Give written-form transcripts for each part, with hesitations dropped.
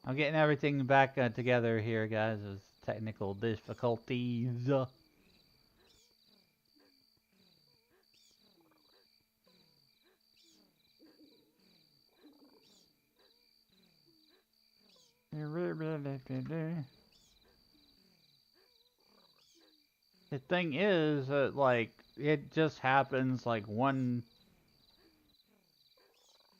I'm getting everything back together here, guys. There's technical difficulties. The thing is that, like, it just happens, like, one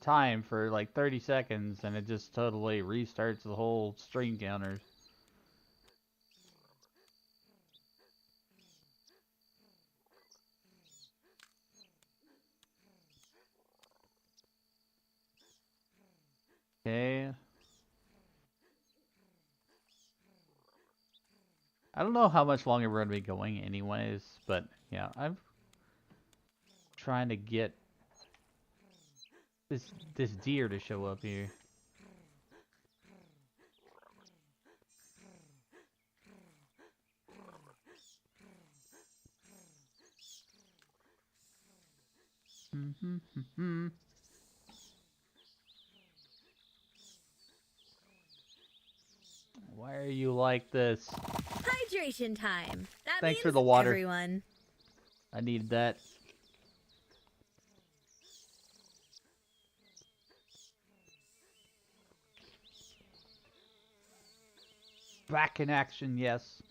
time for, like, 30 seconds, and it just totally restarts the whole stream counter. Okay. I don't know how much longer we're going to be going anyways, but, yeah, I'm trying to get this deer to show up here. Why are you like this? Hydration time. That Thanks means for the water. everyone. I needed that. Back in action, yes.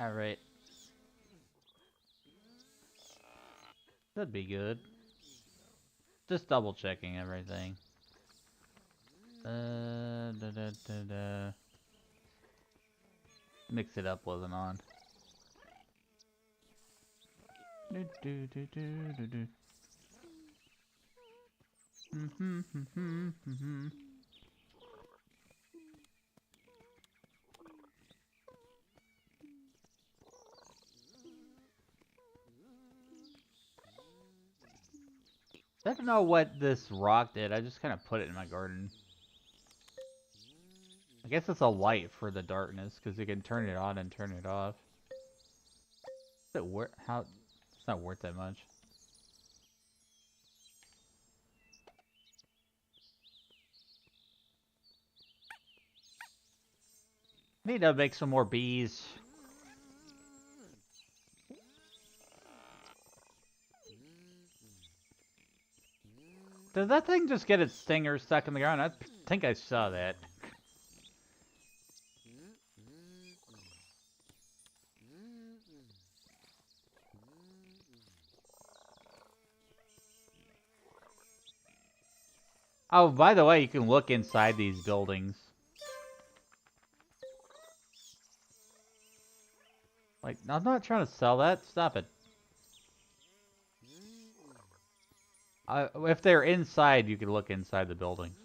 Alright. That'd be good. Just double checking everything. Mix it up wasn't on. I don't know what this rock did. I just kind of put it in my garden. I guess it's a light for the darkness because you can turn it on and turn it off. Is it worth how? It's not worth that much. Need to make some more bees. Did that thing just get its stinger stuck in the ground? I think I saw that. Oh, by the way, you can look inside these buildings. Like, I'm not trying to sell that. Stop it. If they're inside, you can look inside the buildings.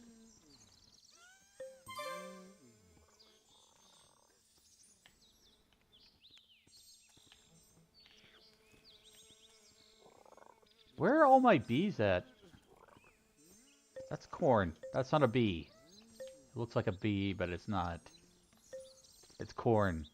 Where are all my bees at? That's corn. That's not a bee. It looks like a bee, but it's not. It's corn.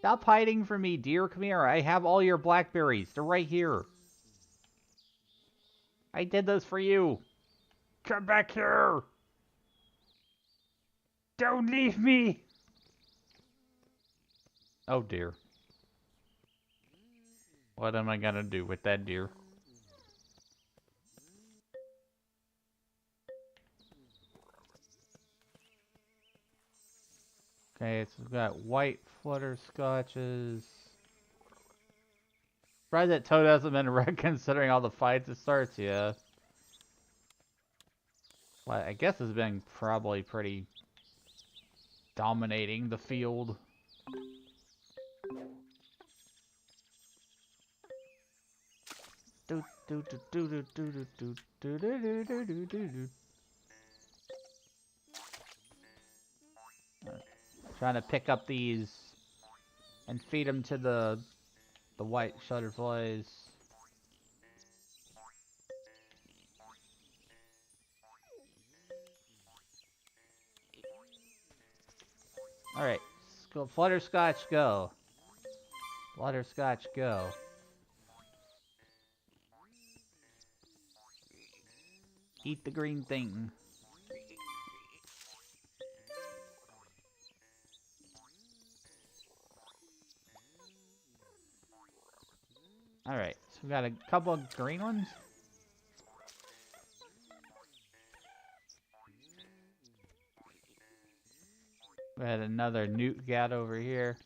Stop hiding from me, dear. Come here. I have all your blackberries. They're right here. I did this for you. Come back here. Don't leave me. Oh, dear. What am I gonna do with that deer? Okay, so we've got white flutterscotches. Surprised that Toad hasn't been wrecked considering all the fights it starts, yeah. Well, I guess it's been probably pretty dominating the field. Trying to pick up these and feed them to the white shutterflies. Alright, go Flutterscotch, go. Flutterscotch, go. Eat the green thing. Alright, so we got a couple of green ones. We had another newt gat over here.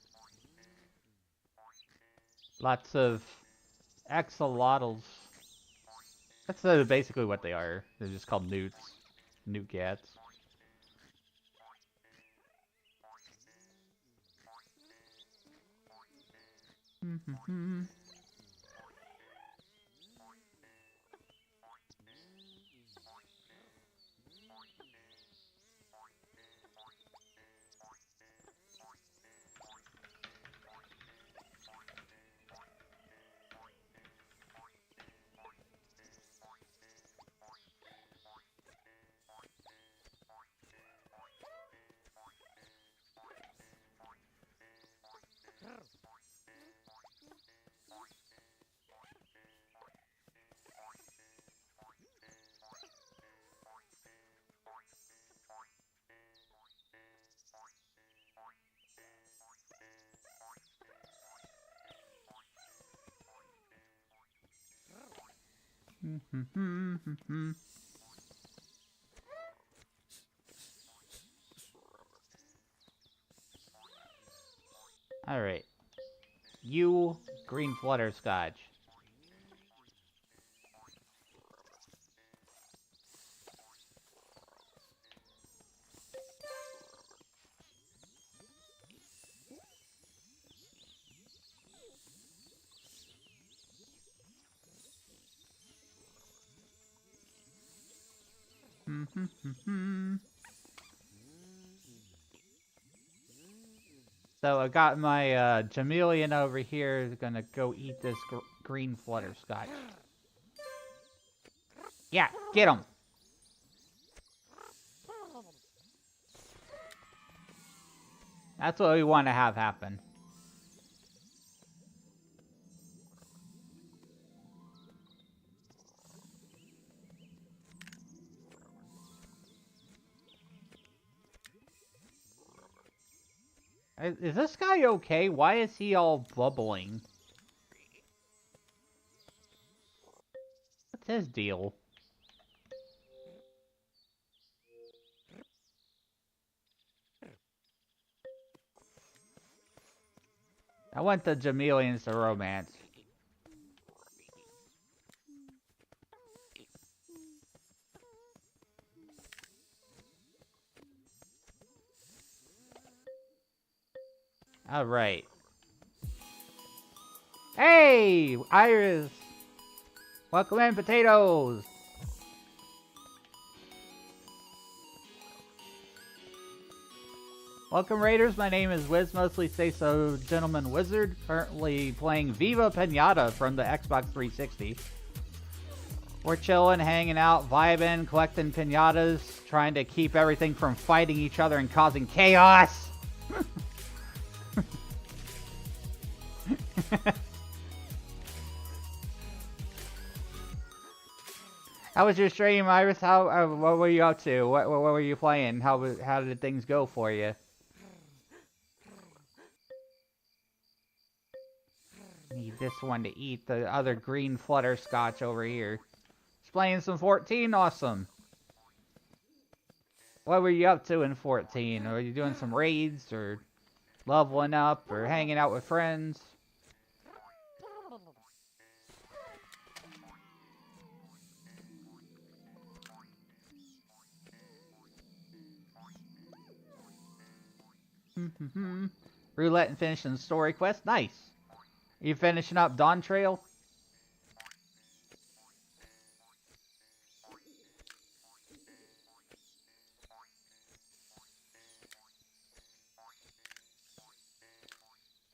Lots of axolotls. That's basically what they are. They're just called newts. Newt gats. Alright. You, green flutterscotch. So I got my chameleon over here. Gonna go eat this green flutterscotch. Yeah, get him. That's what we want to have happen. Is this guy okay? Why is he all bubbling? What's his deal? I want the chameleons to romance. Alright. Hey, Iris! Welcome in, potatoes! Welcome, Raiders. My name is Wiz, mostly say so Gentleman Wizard. Currently playing Viva Pinata from the Xbox 360. We're chilling, hanging out, vibing, collecting pinatas, trying to keep everything from fighting each other and causing chaos! How was your stream, Iris? What were you up to? What were you playing? How did things go for you? Need this one to eat the other green flutterscotch over here. Just playing some 14, awesome. What were you up to in 14? Were you doing some raids or leveling up or hanging out with friends? Roulette and finishing the story quest. Nice. Are you finishing up Dawn Trail?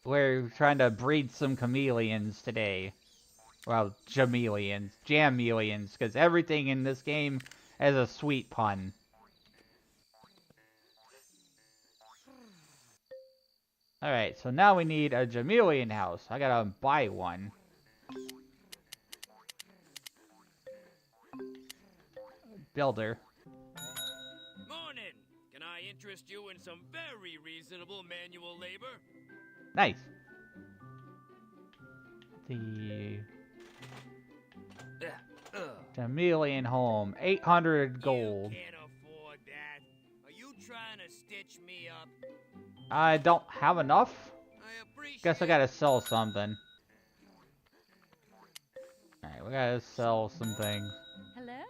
We're trying to breed some chameleons today. Well, chameleons. Jameleons. Because everything in this game has a sweet pun. Alright, so now we need a chameleon house. I gotta buy one. Builder. Morning! Can I interest you in some very reasonable manual labor? Nice. The chameleon home. 800 gold. You can't afford that. Are you trying to stitch me up? I don't have enough. I appreciate. Guess I gotta sell something. Alright, we gotta sell some things. Hello.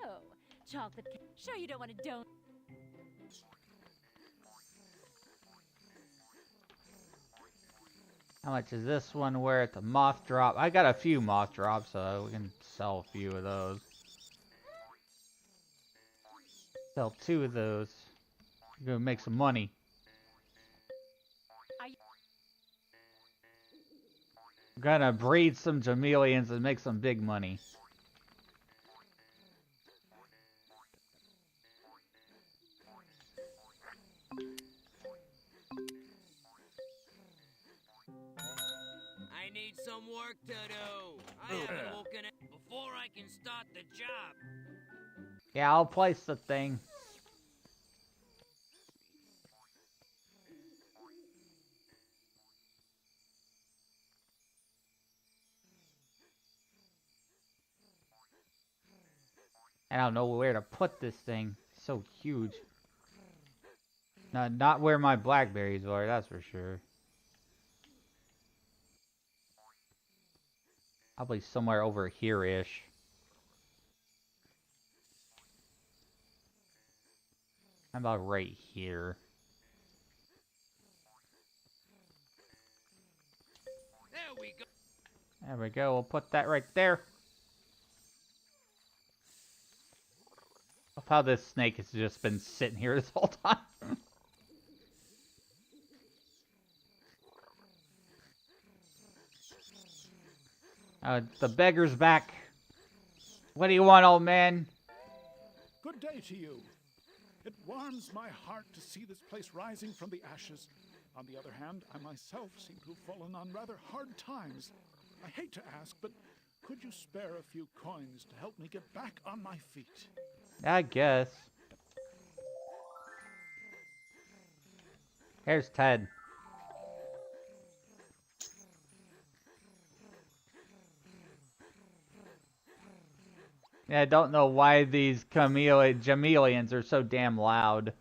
Chocolate cake. Sure you don't want to don't. How much is this one worth? A moth drop. I got a few moth drops, so we can sell a few of those. Sell 2 of those. Gonna make some money. Gonna breed some chameleons and make some big money. I need some work to do. I haven't woken up before I can start the job. Yeah, I'll place the thing. I don't know where to put this thing. It's so huge. No, not where my blackberries are, that's for sure. Probably somewhere over here-ish. How about right here? There we go. There we go, we'll put that right there. Love how this snake has just been sitting here this whole time. The beggar's back. What do you want, old man? Good day to you. It warms my heart to see this place rising from the ashes. On the other hand, I myself seem to have fallen on rather hard times. I hate to ask, but could you spare a few coins to help me get back on my feet? I guess. Here's Ted. Yeah, I don't know why these chameleons are so damn loud.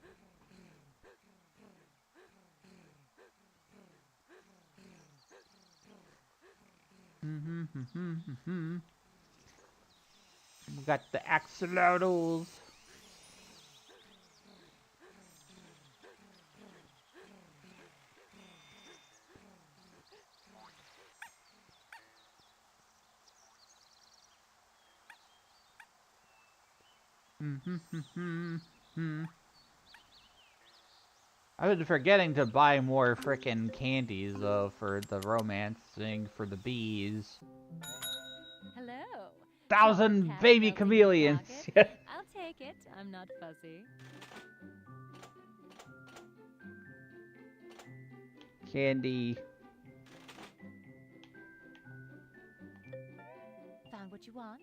We got the axolotls. I was forgetting to buy more frickin' candies, though, for the romance thing for the bees. Hello. 1,000 Cat baby melting chameleons. pocket. I'll take it. I'm not fussy. Candy. Found what you want?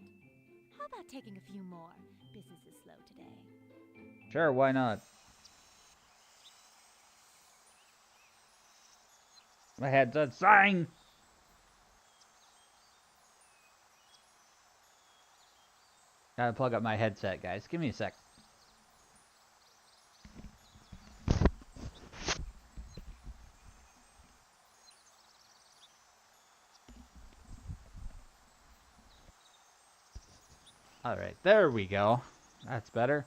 How about taking a few more? Business is slow today. Sure, why not? My headset's dying. Gotta plug up my headset, guys. Give me a sec. Alright, there we go. That's better.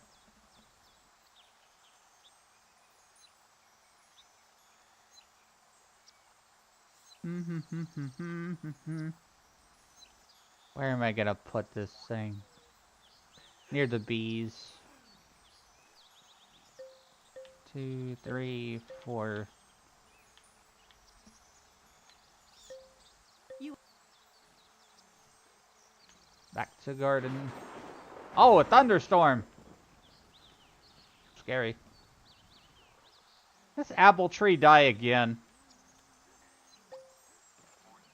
Where am I gonna put this thing? Near the bees. 2, 3, 4. Back to garden. Oh, a thunderstorm! Scary. This apple tree die again.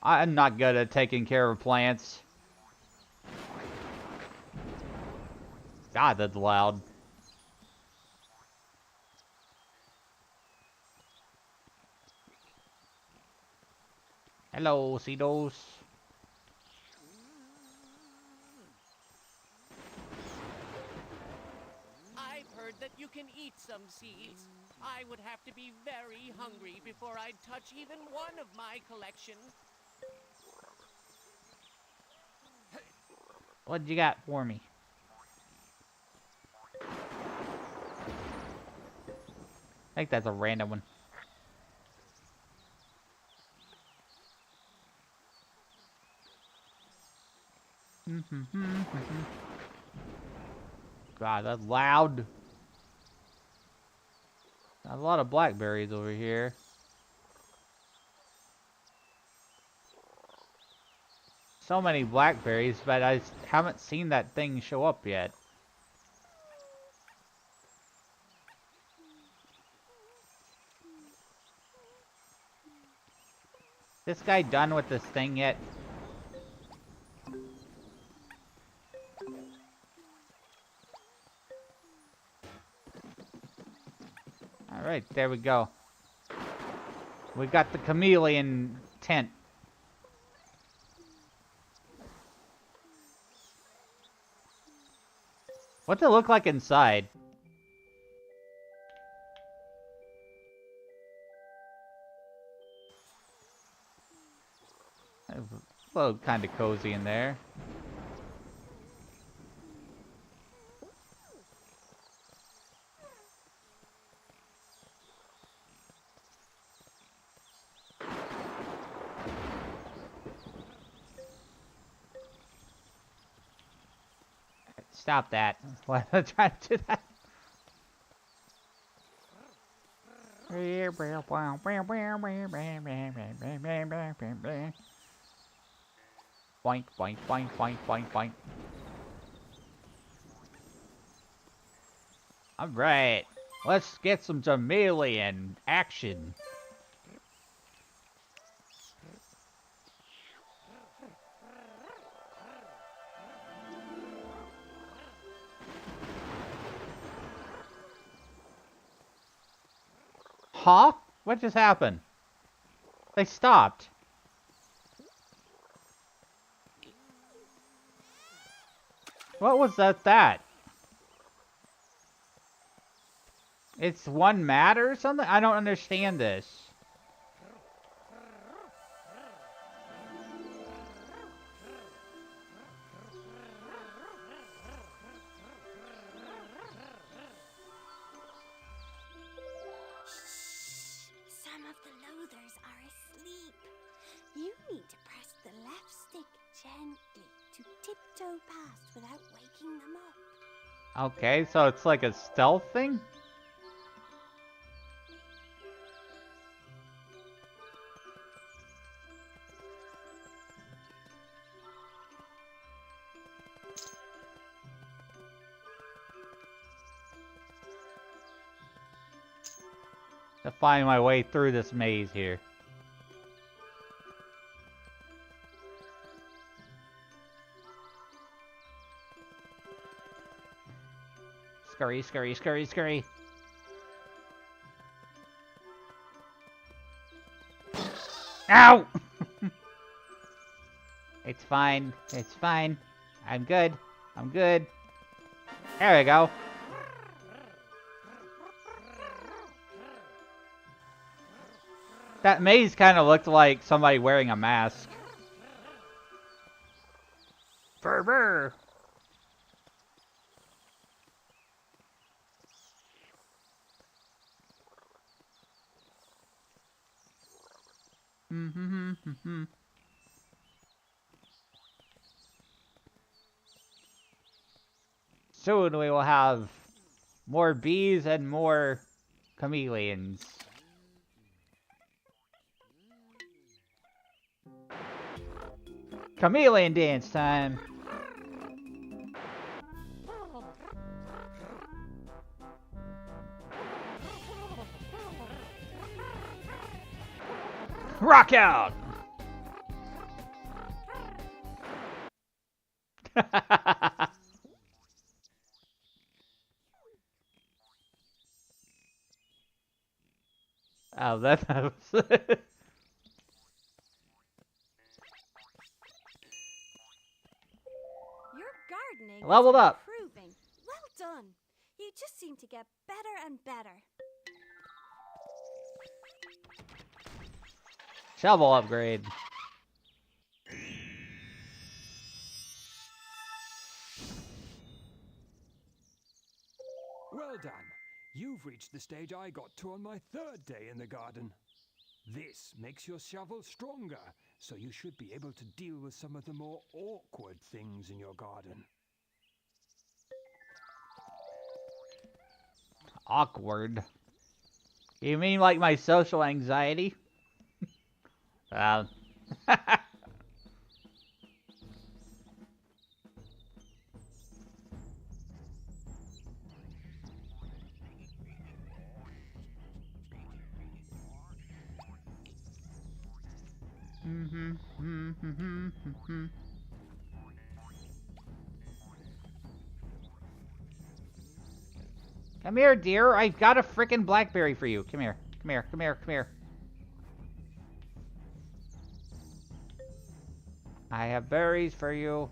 I'm not good at taking care of plants. God, that's loud. Hello, Cedos. I've heard that you can eat some seeds. I would have to be very hungry before I'd touch even one of my collection. What you got for me? I think that's a random one. God, that's loud. Got a lot of blackberries over here. So many blackberries, but I haven't seen that thing show up yet. This guy done with this thing yet? Alright, there we go. We got the chameleon tent. What's it look like inside? Well, kind of cozy in there. Stop that. Why am I trying to do that? Boink, boink, boink, boink, boink, boink. Alright. Let's get some chameleon action. Huh? What just happened? They stopped. What was that? It's one mat or something? I don't understand this. Some of the loathers are asleep. You need to press the left stick gently to tiptoe past without waking them up. Okay, so it's like a stealth thing? To find my way through this maze here. Scurry, scurry, scurry, scurry. Ow! It's fine. It's fine. I'm good. I'm good. There we go. That maze kind of looked like somebody wearing a mask. Brr. Soon we will have more bees and more chameleons. Chameleon dance time. Rock out! Oh, that was... Your gardening Leveled is up. improving. Well done. You just seem to get better and better. Shovel upgrade. Well done. You've reached the stage I got to on my 3rd day in the garden. This makes your shovel stronger, so you should be able to deal with some of the more awkward things in your garden. Awkward. You mean like my social anxiety? Uh, Come here, dear. I've got a frickin' blackberry for you. Come here. Come here. Come here. Come here. I have berries for you.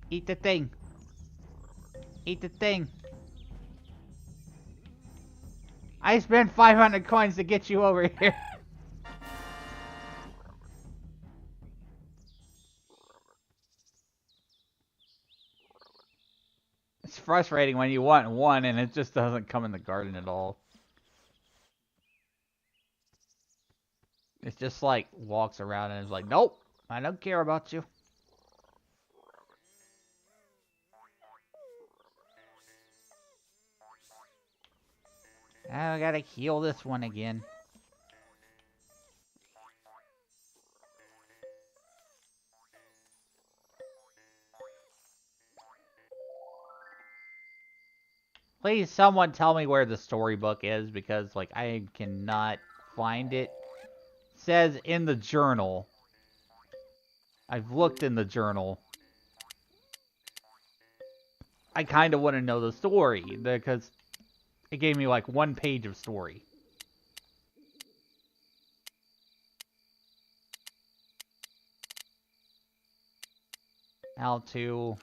Eat the thing. Eat the thing. I spent 500 coins to get you over here. It's frustrating when you want one and it just doesn't come in the garden at all. It's just like walks around and is like, nope, I don't care about you. I gotta heal this one again. Please, someone tell me where the storybook is, because, like, I cannot find it. It says in the journal. I've looked in the journal. I kind of want to know the story, because it gave me, like, 1 page of story. L2.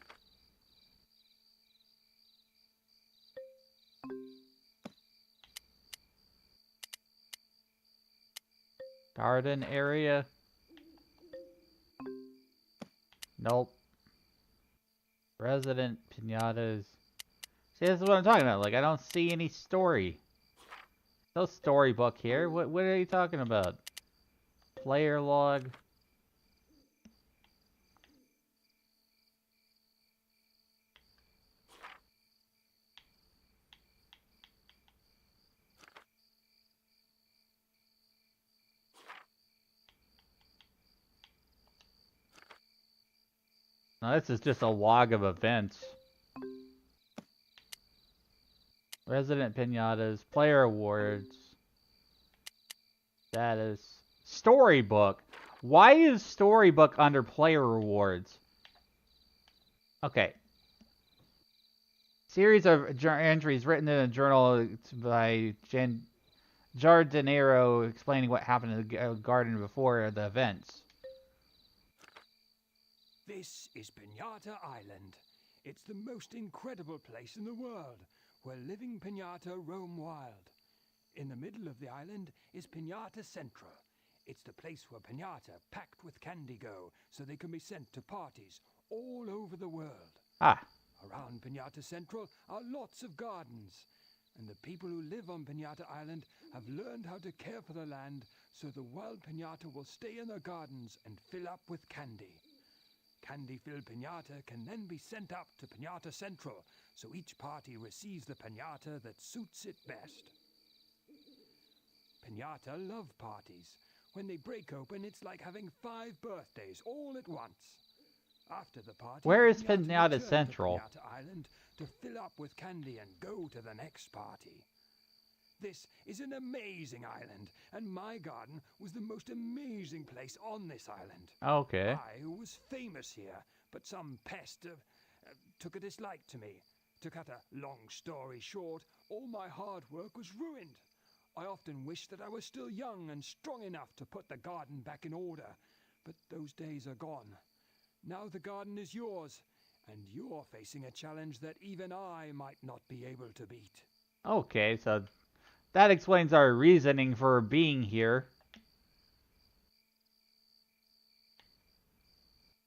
Garden area. Nope. Resident Pinatas. See, this is what I'm talking about. Like, I don't see any story. No storybook here. What are you talking about? Player log. No, this is just a log of events. Resident Pinatas, player awards, status, storybook. Why is storybook under player rewards? Okay. Series of entries written in a journal by Jardinero explaining what happened in the garden before the events. This is Pinata Island. It's the most incredible place in the world, where living Pinata roam wild. In the middle of the island is Pinata Central. It's the place where Pinata packed with candy go, so they can be sent to parties all over the world. Ah. Around Pinata Central are lots of gardens, and the people who live on Pinata Island have learned how to care for the land, so the wild Pinata will stay in their gardens and fill up with candy. Candy-filled Pinata can then be sent up to Pinata Central, so each party receives the Pinata that suits it best. Pinata love parties. When they break open, it's like having 5 birthdays all at once. After the party, where is Pinata Pinata return Central? to Pinata Island to fill up with candy and go to the next party. This is an amazing island, and my garden was the most amazing place on this island. Okay. I was famous here, but some pest took a dislike to me. To cut a long story short, all my hard work was ruined. I often wish that I was still young and strong enough to put the garden back in order, but those days are gone. Now the garden is yours, and you're facing a challenge that even I might not be able to beat. Okay, so that explains our reasoning for being here.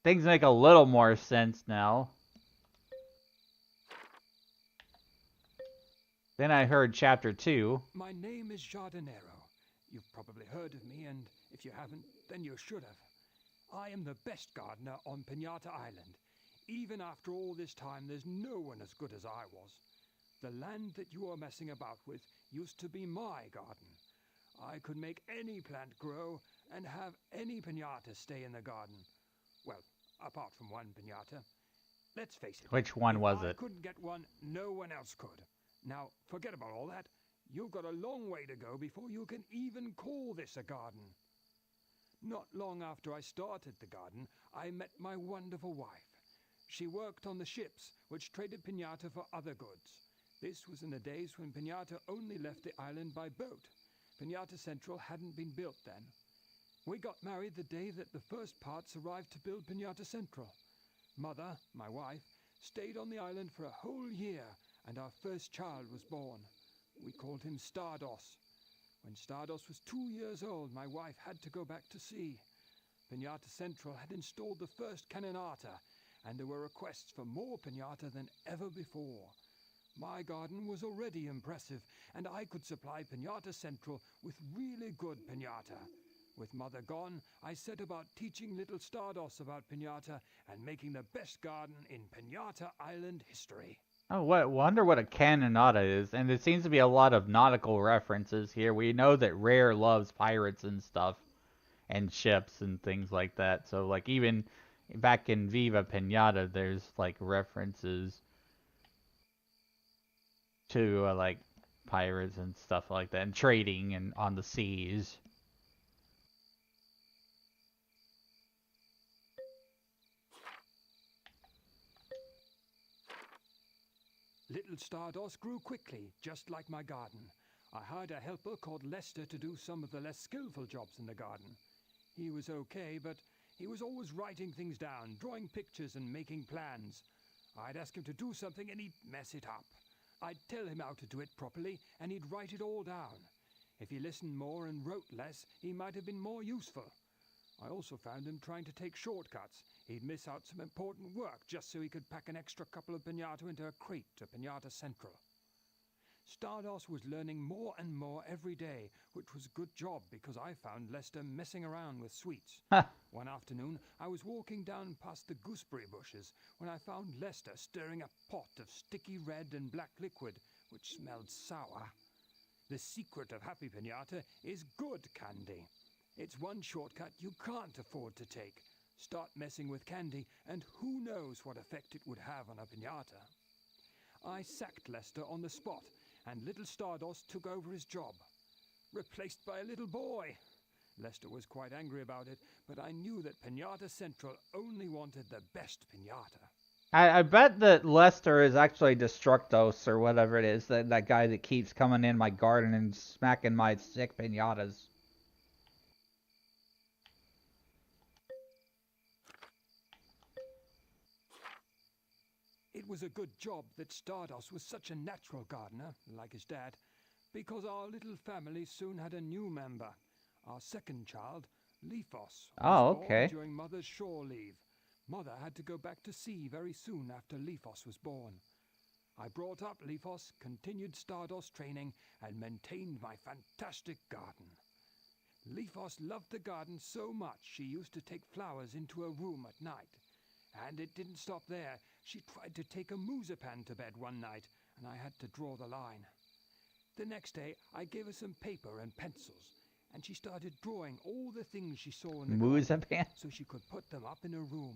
Things make a little more sense now. Then I heard chapter 2. My name is Jardinero. You've probably heard of me, and if you haven't, then you should have. I am the best gardener on Pinata Island. Even after all this time, there's no one as good as I was. The land that you are messing about with used to be my garden. I could make any plant grow and have any pinata stay in the garden. Well, apart from one pinata. Let's face it. Which one was I it? couldn't get one, no one else could. Now, forget about all that. You've got a long way to go before you can even call this a garden. Not long after I started the garden, I met my wonderful wife. She worked on the ships, which traded Pinata for other goods. This was in the days when Pinata only left the island by boat. Pinata Central hadn't been built then. We got married the day that the first parts arrived to build Pinata Central. Mother, my wife, stayed on the island for a whole year, and our first child was born. We called him Stardust. When Stardust was 2 years old, my wife had to go back to sea. Pinata Central had installed the first canonata, and there were requests for more pinata than ever before. My garden was already impressive, and I could supply Pinata Central with really good pinata. With Mother gone, I set about teaching little Stardust about pinata and making the best garden in Pinata Island history. Oh, wonder what a canonata is. And there seems to be a lot of nautical references here. We know that Rare loves pirates and stuff, and ships and things like that. So, like, even back in Viva Pinata, there's, like, references to, like, pirates and stuff like that, and trading and on the seas. Little Stardust grew quickly, just like my garden. I hired a helper called Lester to do some of the less skillful jobs in the garden. He was okay, but he was always writing things down, drawing pictures and making plans. I'd ask him to do something and he'd mess it up. I'd tell him how to do it properly and he'd write it all down. If he listened more and wrote less, he might have been more useful. I also found him trying to take shortcuts. He'd miss out some important work just so he could pack an extra couple of pinata into a crate to Pinata Central. Stardust was learning more and more every day, which was a good job because I found Lester messing around with sweets. One afternoon, I was walking down past the gooseberry bushes when I found Lester stirring a pot of sticky red and black liquid, which smelled sour. The secret of Happy Pinata is good candy. It's one shortcut you can't afford to take. Start messing with candy, and who knows what effect it would have on a pinata. I sacked Lester on the spot, and little Stardust took over his job. Replaced by a little boy. Lester was quite angry about it, but I knew that Pinata Central only wanted the best pinata. I bet that Lester is actually Destructos or whatever it is, that guy that keeps coming in my garden and smacking my sick pinatas. It was a good job that Stardust was such a natural gardener, like his dad, because our little family soon had a new member. Our second child, Leafos, was born during Mother's shore leave. Mother had to go back to sea very soon after Leafos was born. I brought up Leafos, continued Stardust training, and maintained my fantastic garden. Leafos loved the garden so much she used to take flowers into her room at night. And it didn't stop there. She tried to take a marzipan to bed one night, and I had to draw the line. The next day, I gave her some paper and pencils, and she started drawing all the things she saw in the garden so she could put them up in her room.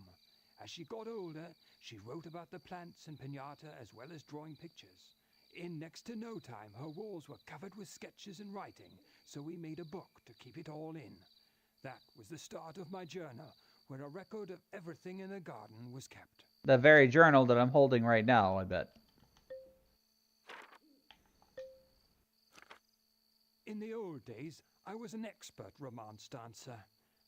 As she got older, she wrote about the plants and pinata as well as drawing pictures. In next to no time, her walls were covered with sketches and writing, so we made a book to keep it all in. That was the start of my journal, where a record of everything in the garden was kept. The very journal that I'm holding right now, I bet. In the old days, I was an expert romance dancer.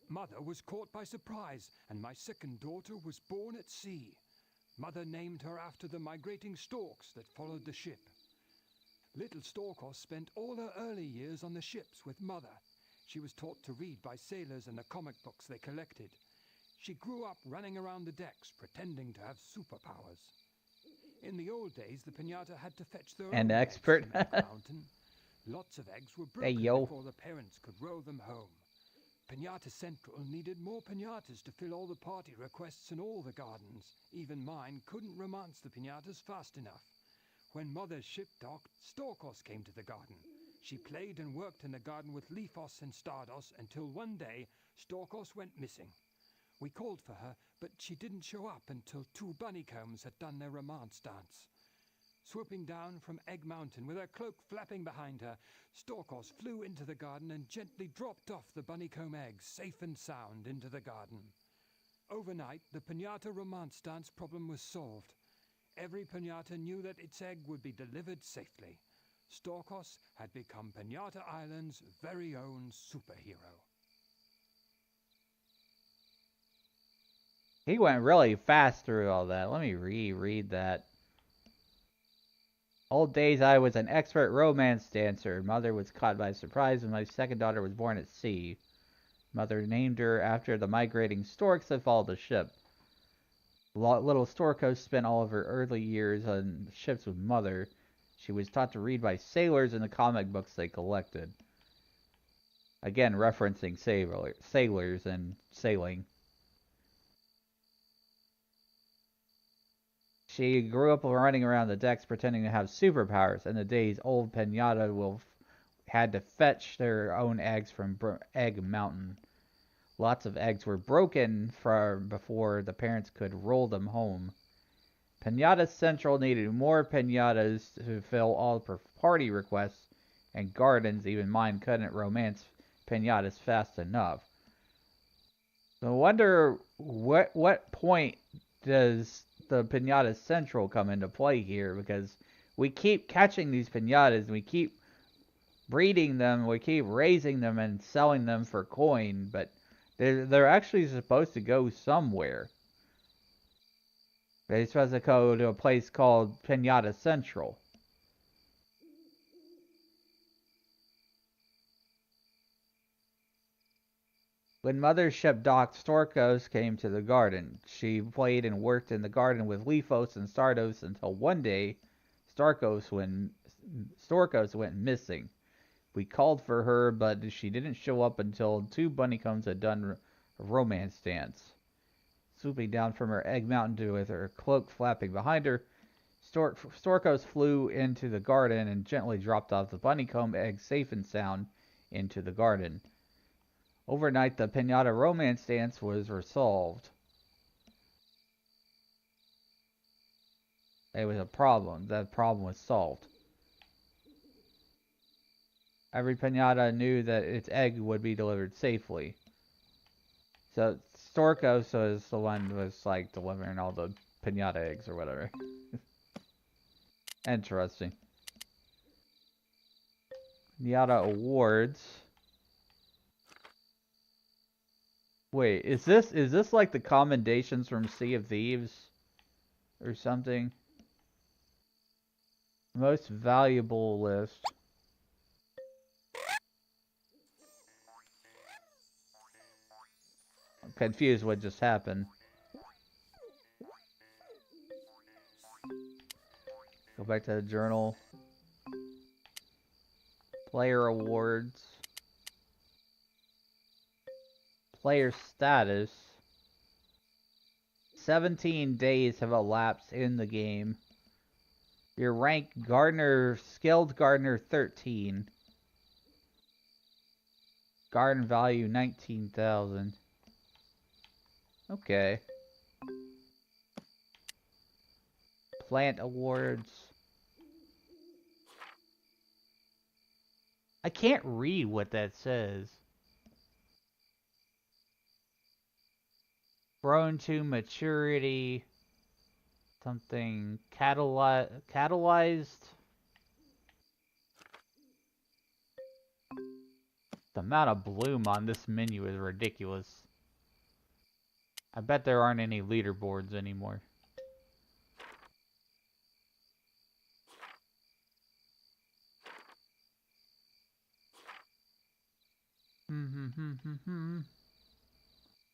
Mother was caught by surprise, and my second daughter was born at sea. Mother named her after the migrating storks that followed the ship. Little Storkos spent all her early years on the ships with Mother. She was taught to read by sailors and the comic books they collected. She grew up running around the decks, pretending to have superpowers. In the old days, the Pinata had to fetch their An own expert. eggs from Egg Mountain. Lots of eggs were Hey, broken yo. before the parents could roll them home. Pinata Central needed more pinatas to fill all the party requests in all the gardens. Even mine couldn't romance the pinatas fast enough. When Mother's ship docked, Storkos came to the garden. She played and worked in the garden with Leafos and Stardos until one day, Storkos went missing. We called for her, but she didn't show up until 2 bunnycombs had done their romance dance. Swooping down from Egg Mountain with her cloak flapping behind her, Storkos flew into the garden and gently dropped off the bunnycomb eggs, safe and sound, into the garden. Overnight, the Pinata romance dance problem was solved. Every Pinata knew that its egg would be delivered safely. Storkos had become Pinata Island's very own superhero. He went really fast through all that. Let me reread that. Old days I was an expert romance dancer. Mother was caught by surprise when my second daughter was born at sea. Mother named her after the migrating storks that followed the ship. Little Storkos spent all of her early years on ships with Mother. She was taught to read by sailors in the comic books they collected. Again, referencing sailors and sailing. She grew up running around the decks pretending to have superpowers. In the days, old Pinata had to fetch their own eggs from Egg Mountain. Lots of eggs were broken before the parents could roll them home. Pinata Central needed more pinatas to fill all the party requests and gardens. Even mine couldn't romance pinatas fast enough. So I wonder what point does the Pinata Central come into play here, because we keep catching these pinatas and we keep breeding them, we keep raising them and selling them for coin, but they're actually supposed to go somewhere. They're supposed to go to a place called Pinata Central. When Mother's ship docked, Storkos came to the garden. She played and worked in the garden with Leafos and Stardos until one day, Storkos went missing. We called for her, but she didn't show up until 2 bunnycombs had done a romance dance. Swooping down from her Egg Mountain with her cloak flapping behind her, Storkos flew into the garden and gently dropped off the bunnycomb egg safe and sound into the garden. Overnight, the Pinata romance dance was resolved. It was a problem. That problem was solved. Every Pinata knew that its egg would be delivered safely. So Storkos was the one who was like delivering all the Pinata eggs or whatever. Interesting. Pinata awards. Wait, is this like the commendations from Sea of Thieves or something? Most valuable list. I'm confused what just happened. Go back to the journal. Player awards. Player status. 17 days have elapsed in the game. Your rank Gardener, Skilled Gardener 13. Garden value 19,000. Okay. Plant awards. I can't read what that says. Grown to maturity. Something catalyzed. The amount of bloom on this menu is ridiculous. I bet there aren't any leaderboards anymore.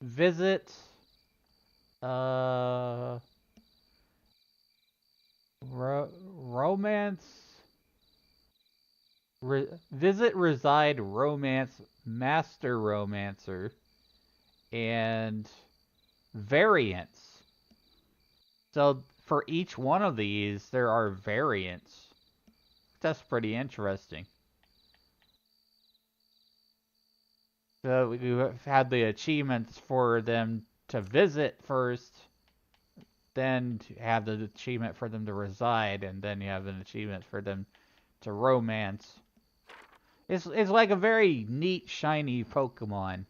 Visit romance visit reside romance master romancer and variants. So for each one of these there are variants. That's pretty interesting. So we had the achievements for them to visit first, then have the achievement for them to reside, and then you have an achievement for them to romance. It's like a very neat, shiny Pokemon.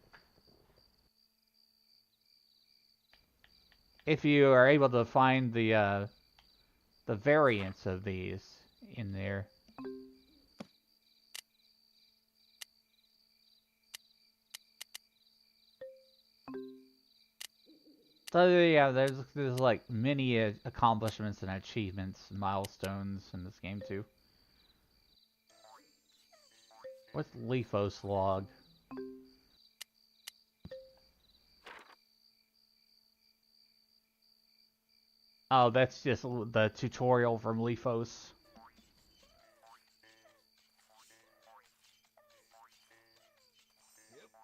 If you are able to find the variants of these in there. So yeah, there's like many accomplishments and achievements, milestones in this game too. What's Lethos log? Oh, that's just the tutorial from Lethos.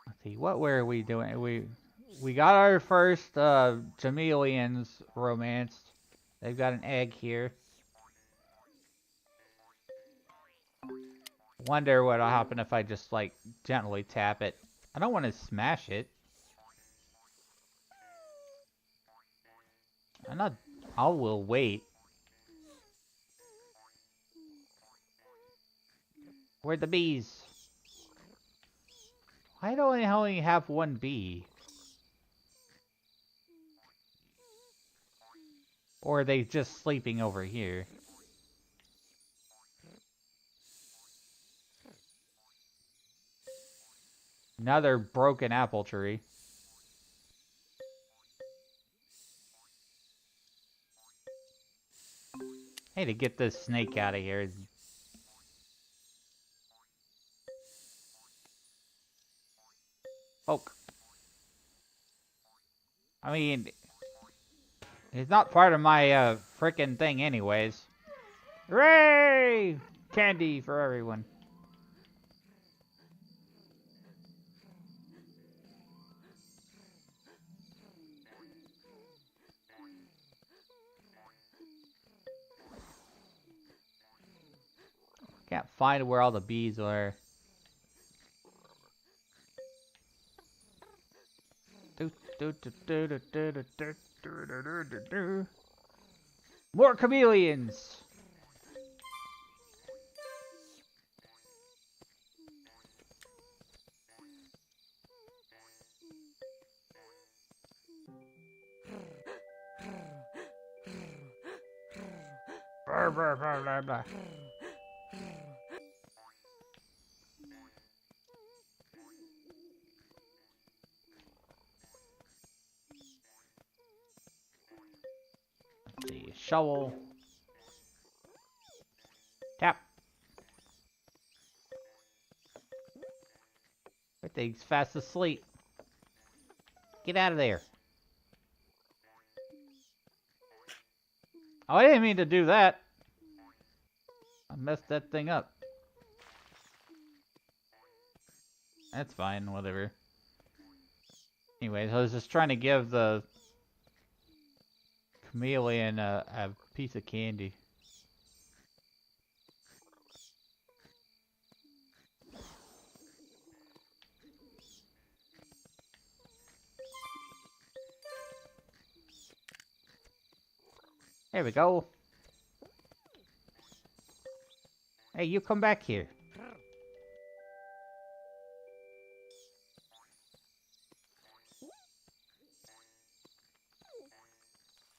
Let's see, what were we doing? We got our first chameleons romanced. They've got an egg here. Wonder what'll happen if I just like gently tap it. I don't want to smash it. I will wait. Where'd the bees? Why do I only have one bee? Or are they just sleeping over here? Another broken apple tree. I need to get this snake out of here. Poke. I mean, it's not part of my frickin' thing anyways. Hooray! Candy for everyone. Can't find where all the bees are. More chameleons! Brr, brr, brr, brr, brr. Let's see, shovel. Tap. Everything's fast asleep. Get out of there. Oh, I didn't mean to do that. I messed that thing up. That's fine, whatever. Anyways, I was just trying to give the chameleon a piece of candy. There we go. Hey, you come back here.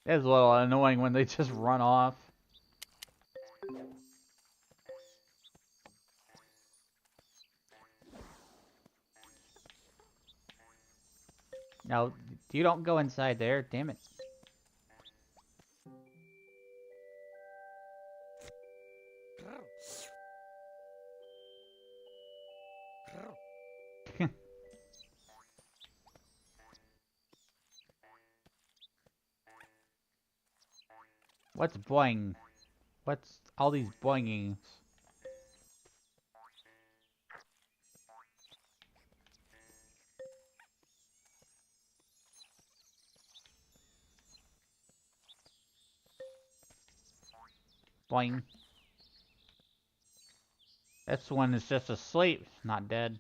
It's a little annoying when they just run off. No, you don't go inside there. Damn it. What's boing? What's all these boingings? Boing. This one is just asleep, not dead.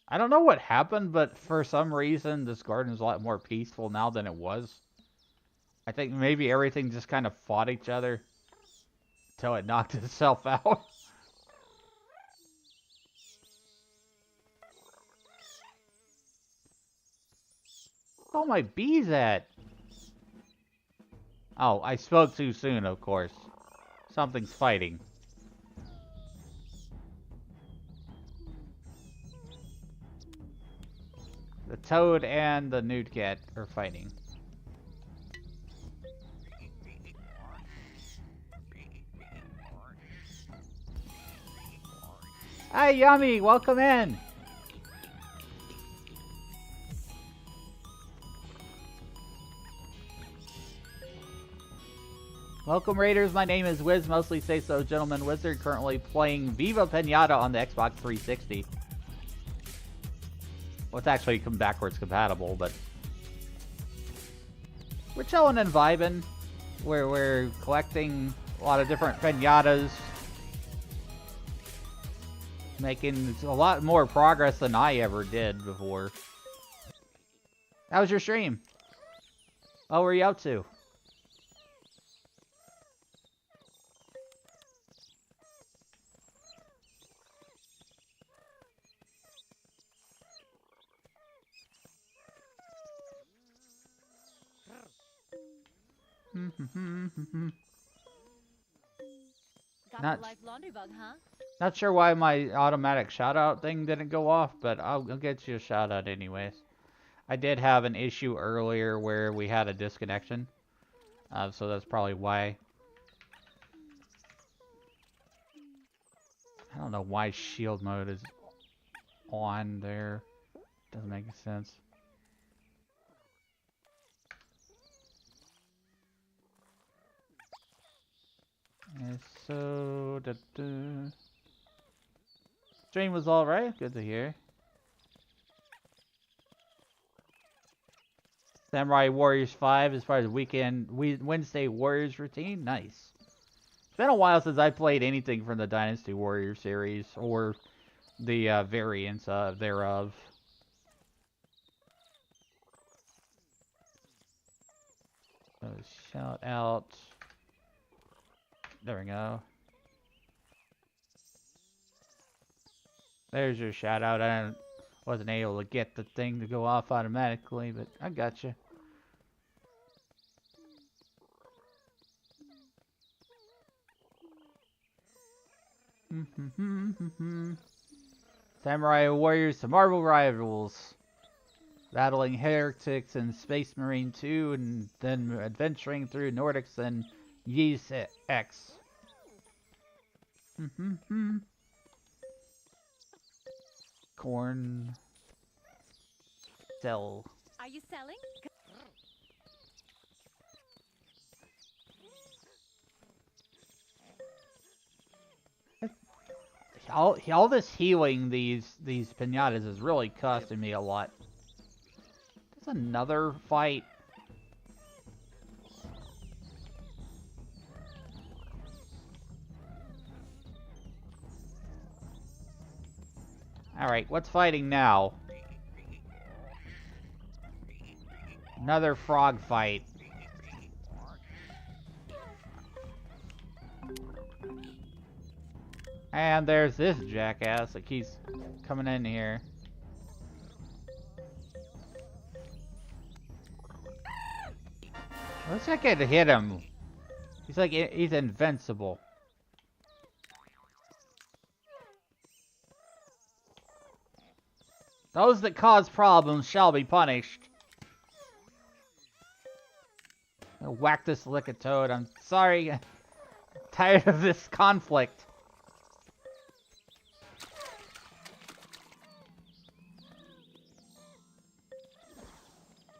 I don't know what happened, but for some reason, this garden is a lot more peaceful now than it was. I think maybe everything just kind of fought each other until it knocked itself out. Where all my bees at? Oh, I spoke too soon, of course. Something's fighting. The toad and the nude cat are fighting. Hi, Yummy! Welcome in! Welcome, Raiders. My name is Wiz, mostly say so Gentleman Wizard, currently playing Viva Pinata on the Xbox 360. Well, it's actually backwards compatible, but we're chilling and vibing. We're collecting a lot of different pinatas, making a lot more progress than I ever did before. How was your stream? What were you up to? Got Not- the life laundry bug, huh? Not sure why my automatic shout-out thing didn't go off, but I'll get you a shout-out anyways. I did have an issue earlier where we had a disconnection, so that's probably why. I don't know why shield mode is on there. Doesn't make sense. And so, stream was alright. Good to hear. Samurai Warriors 5 as far as Wednesday Warriors routine. Nice. It's been a while since I played anything from the Dynasty Warrior series or the variants thereof. So shout out. There we go. There's your shout out. I wasn't able to get the thing to go off automatically, but I got you. Samurai Warriors to Marvel Rivals. Battling heretics in Space Marine 2 and then adventuring through Nordics and Ys X. Corn. Sell. Are you selling? All this healing these pinatas is really costing me a lot. There's another fight. Alright, what's fighting now? Another frog fight. And there's this jackass that keeps coming in here. Looks like I could hit him. He's like, he's invincible. Those that cause problems shall be punished. I'll whack this Lickatoad. I'm sorry. I'm tired of this conflict.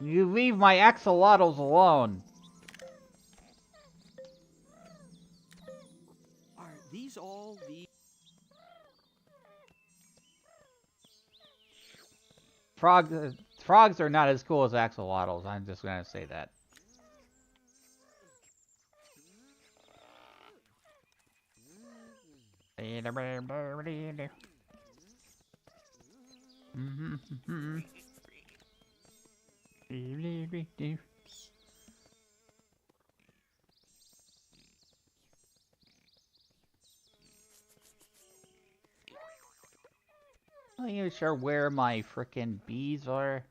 You leave my axolotls alone. Are these all the... Frogs are not as cool as axolotls. I'm just gonna say that. Not even sure where my frickin' bees are.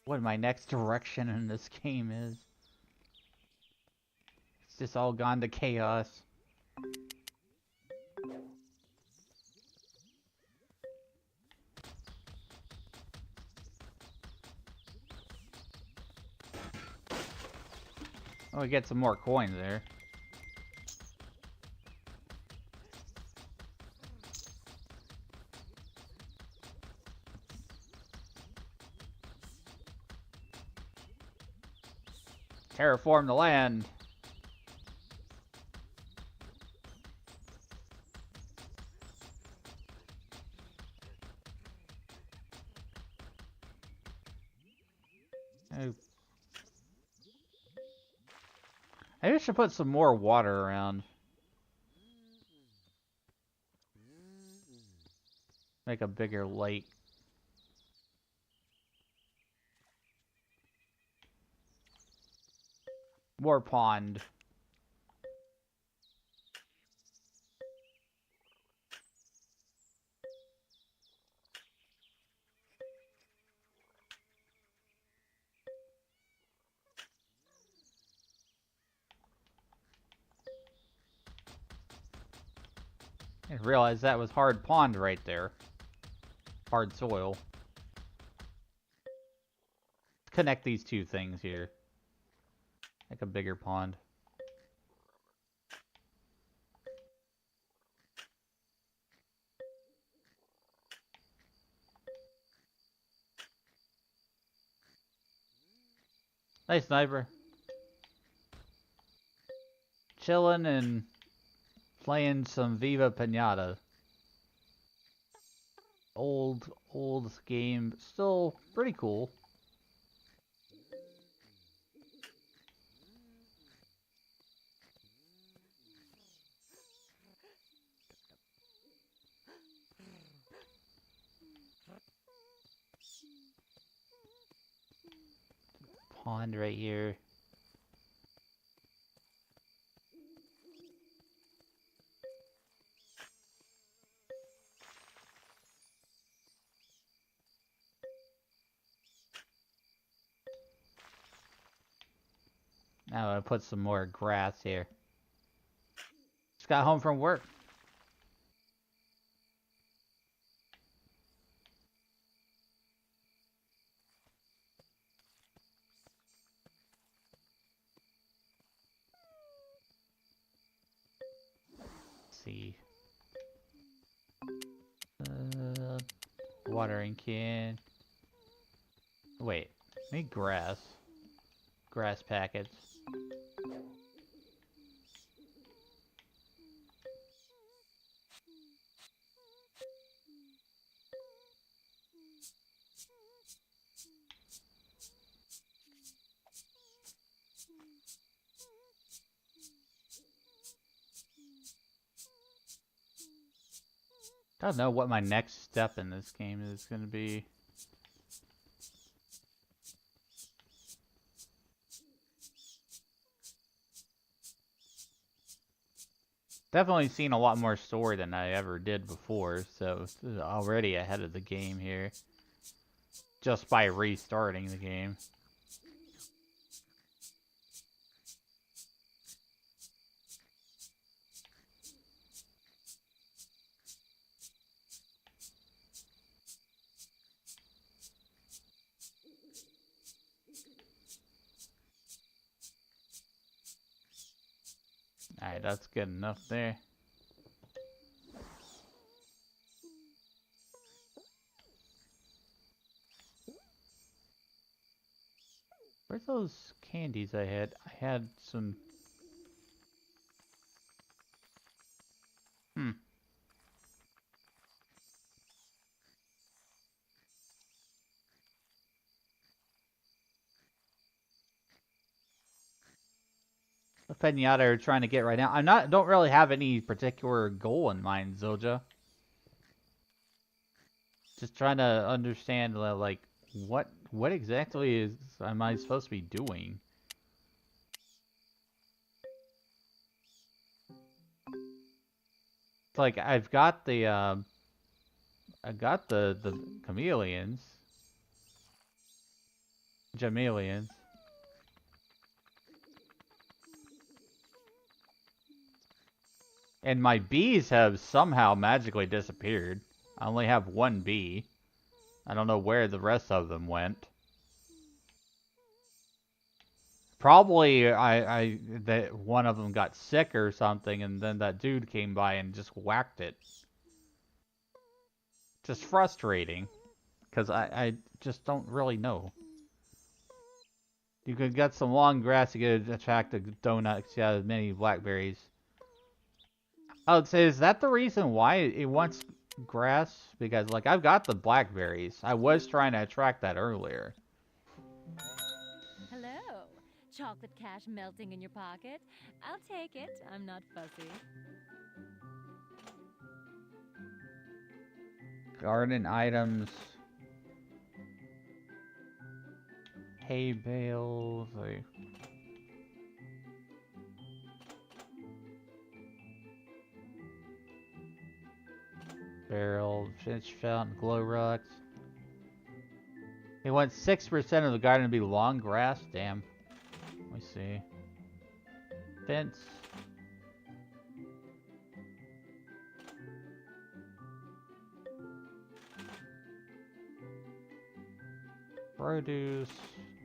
What my next direction in this game is. It's just all gone to chaos. Oh, we get some more coins there. Terraform the land. Oh. Maybe I should put some more water around. Make a bigger lake. More pond. I didn't realize that was hard pond right there. Hard soil. Connect these two things here. Like a bigger pond. Nice sniper. Chilling and playing some Viva Pinata. Old game. Still pretty cool. Pond right here. Now I put some more grass here. Just got home from work. Let's see. Watering can. Wait, need grass. Grass packets. I don't know what my next step in this game is going to be. Definitely seen a lot more story than I ever did before, so this is already ahead of the game here. Just by restarting the game. Alright, that's good enough there. Where's those candies I had? I had some... A pinata are trying to get right now. Don't really have any particular goal in mind, Zilja. Just trying to understand, like, what exactly am I supposed to be doing? It's like I've got the chameleons, Jameleons. And my bees have somehow magically disappeared. I only have one bee. I don't know where the rest of them went. Probably that one of them got sick or something, and then that dude came by and just whacked it. Just frustrating, because I just don't really know. You could get some long grass to get attract the donuts. Yeah, many blackberries. I would say, is that the reason why it wants grass? Because, like, I've got the blackberries. I was trying to attract that earlier. Hello. Chocolate cash melting in your pocket? I'll take it. I'm not fussy. Garden items. Hay bales. Barrel, fish fountain, glow rocks. He wants 6% of the garden to be long grass. Damn. Let me see. Fence. Produce.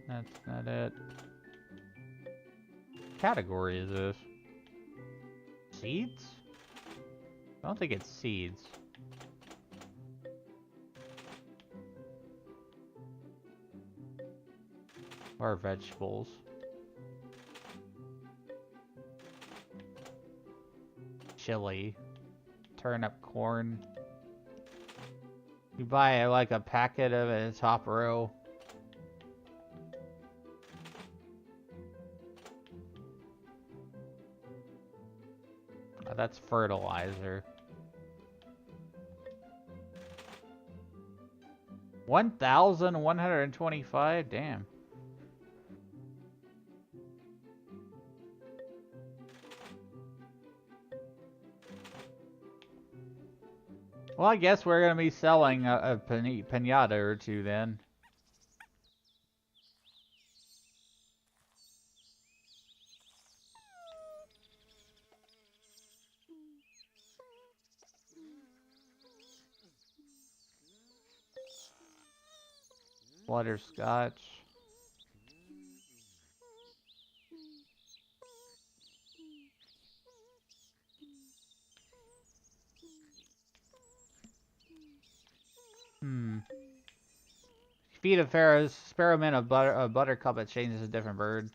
That's not it. Category is this? Seeds? I don't think it's seeds. Or vegetables. Chili. Turnip, corn. You buy like a packet of it in the top row. Oh, that's fertilizer. 1,125? Damn. Well, I guess we're going to be selling a pinata or two then. Butterscotch. Feed a experiment of buttercup, it changes a different bird.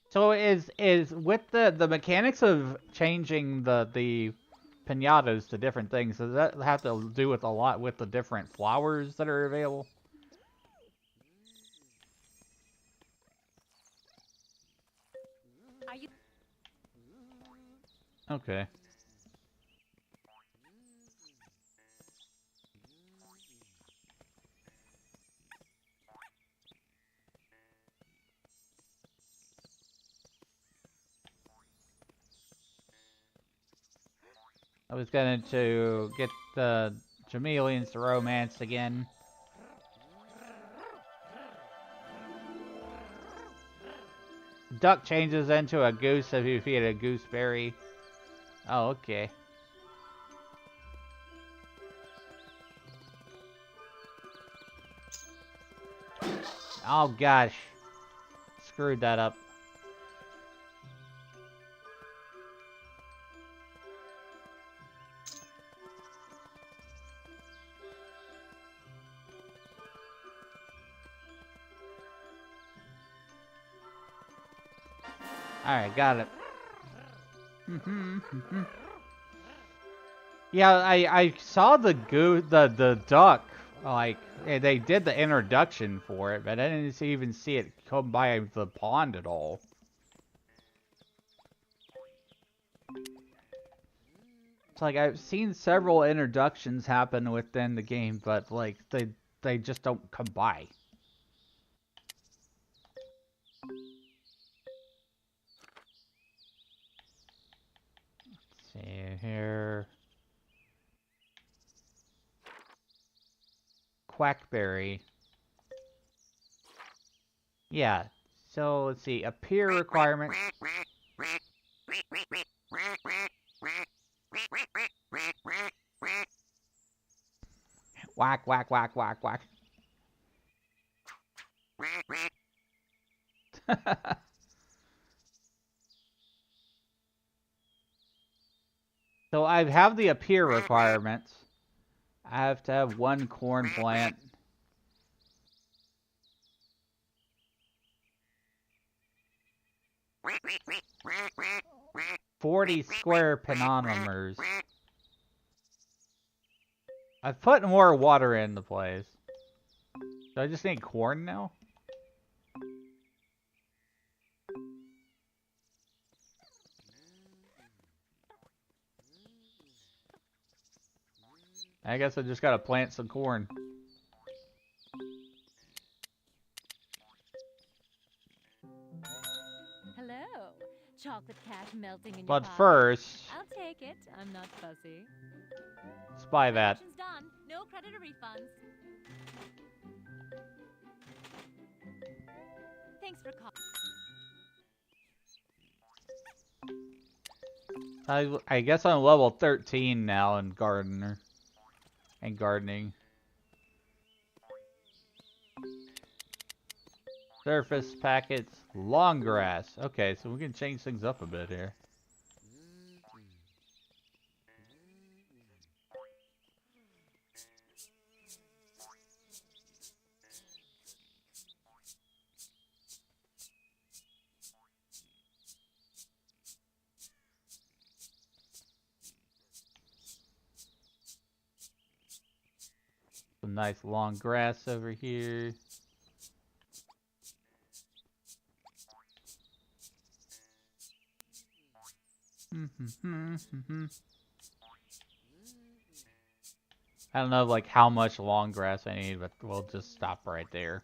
So is with the mechanics of changing the pinatas to different things, does that have to do with a lot with the different flowers that are available? Are you... Okay. I was going to get the chameleons to romance again. Duck changes into a goose if you feed a gooseberry. Oh, okay. Oh gosh. Screwed that up. Alright, got it. Yeah, I saw the duck, like, they did the introduction for it, but I didn't even see it come by the pond at all. It's like, I've seen several introductions happen within the game, but, like, they just don't come by. Let's see here. Quackberry. Yeah, so let's see, appear requirement. Whack, whack, whack, whack, whack. So I have the appear requirements. I have to have 1 corn plant. 40 square pinonomers. I've put more water in the place. Do I just need corn now? I guess I just gotta plant some corn. Hello. Chocolate cash melting in your But pocket. first, I'll take it. I'm not fussy. let's buy that. Transaction's done. No credit or refunds. Thanks for calling. I guess I'm level 13 now in gardener and gardening. Surface packets, long grass. Okay, so we can change things up a bit here. Some nice long grass over here. I don't know like how much long grass I need, but we'll just stop right there.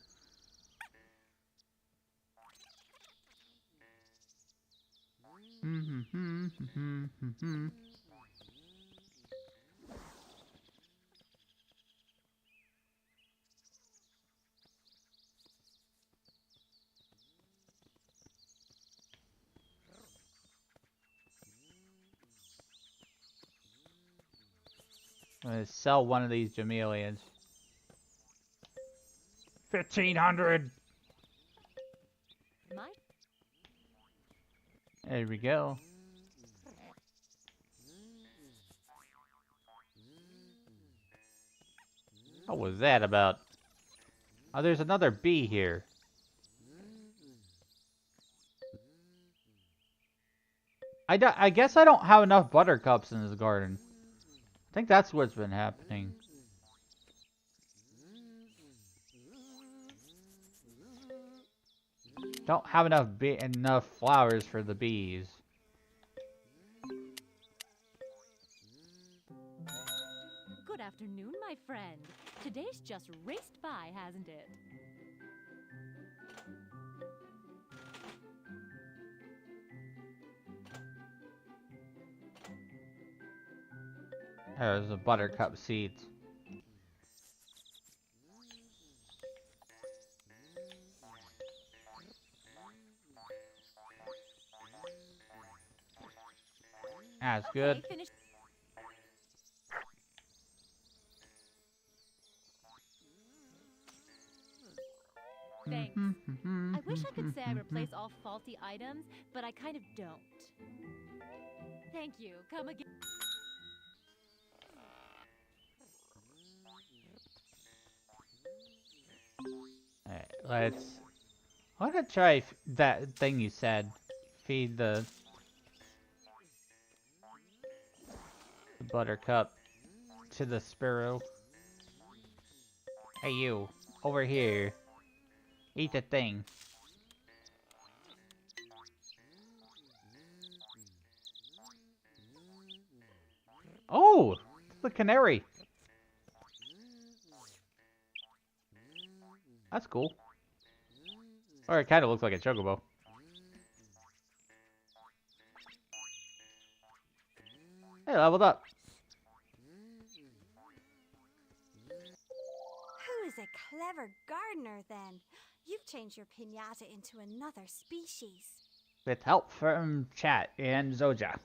I'm gonna sell one of these Jamelians. 1,500. There we go. What was that about? Oh, there's another bee here. I guess I don't have enough buttercups in this garden. I think that's what's been happening. Don't have enough flowers for the bees. Good afternoon, my friend. Today's just raced by, hasn't it? There's the buttercup seeds. That's good. Okay, finish. Thanks. I wish I could say I replace all faulty items, but I kind of don't. Thank you. Come again. Alright, let's... I want to try that thing you said. feed the buttercup to the sparrow. Hey you, over here. Eat the thing. Oh! It's the canary. That's cool. Or it kind of looks like a chocobo. Hey, leveled up. Who is a clever gardener, then? You've changed your pinata into another species. With help from chat and Zoja.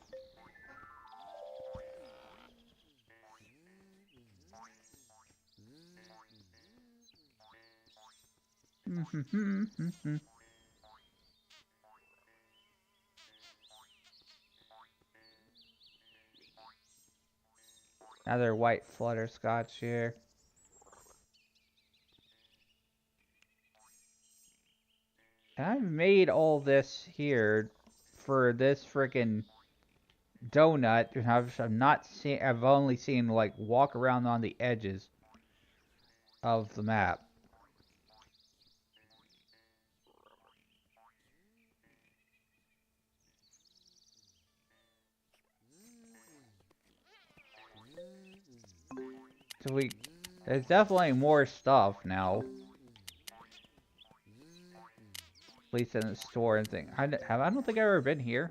Another white flutterscotch here. And I've made all this here for this freaking donut. And I've not seen. I've only seen like walk around on the edges of the map. So there's definitely more stuff now. At least in the store and thing. I don't think I've ever been here.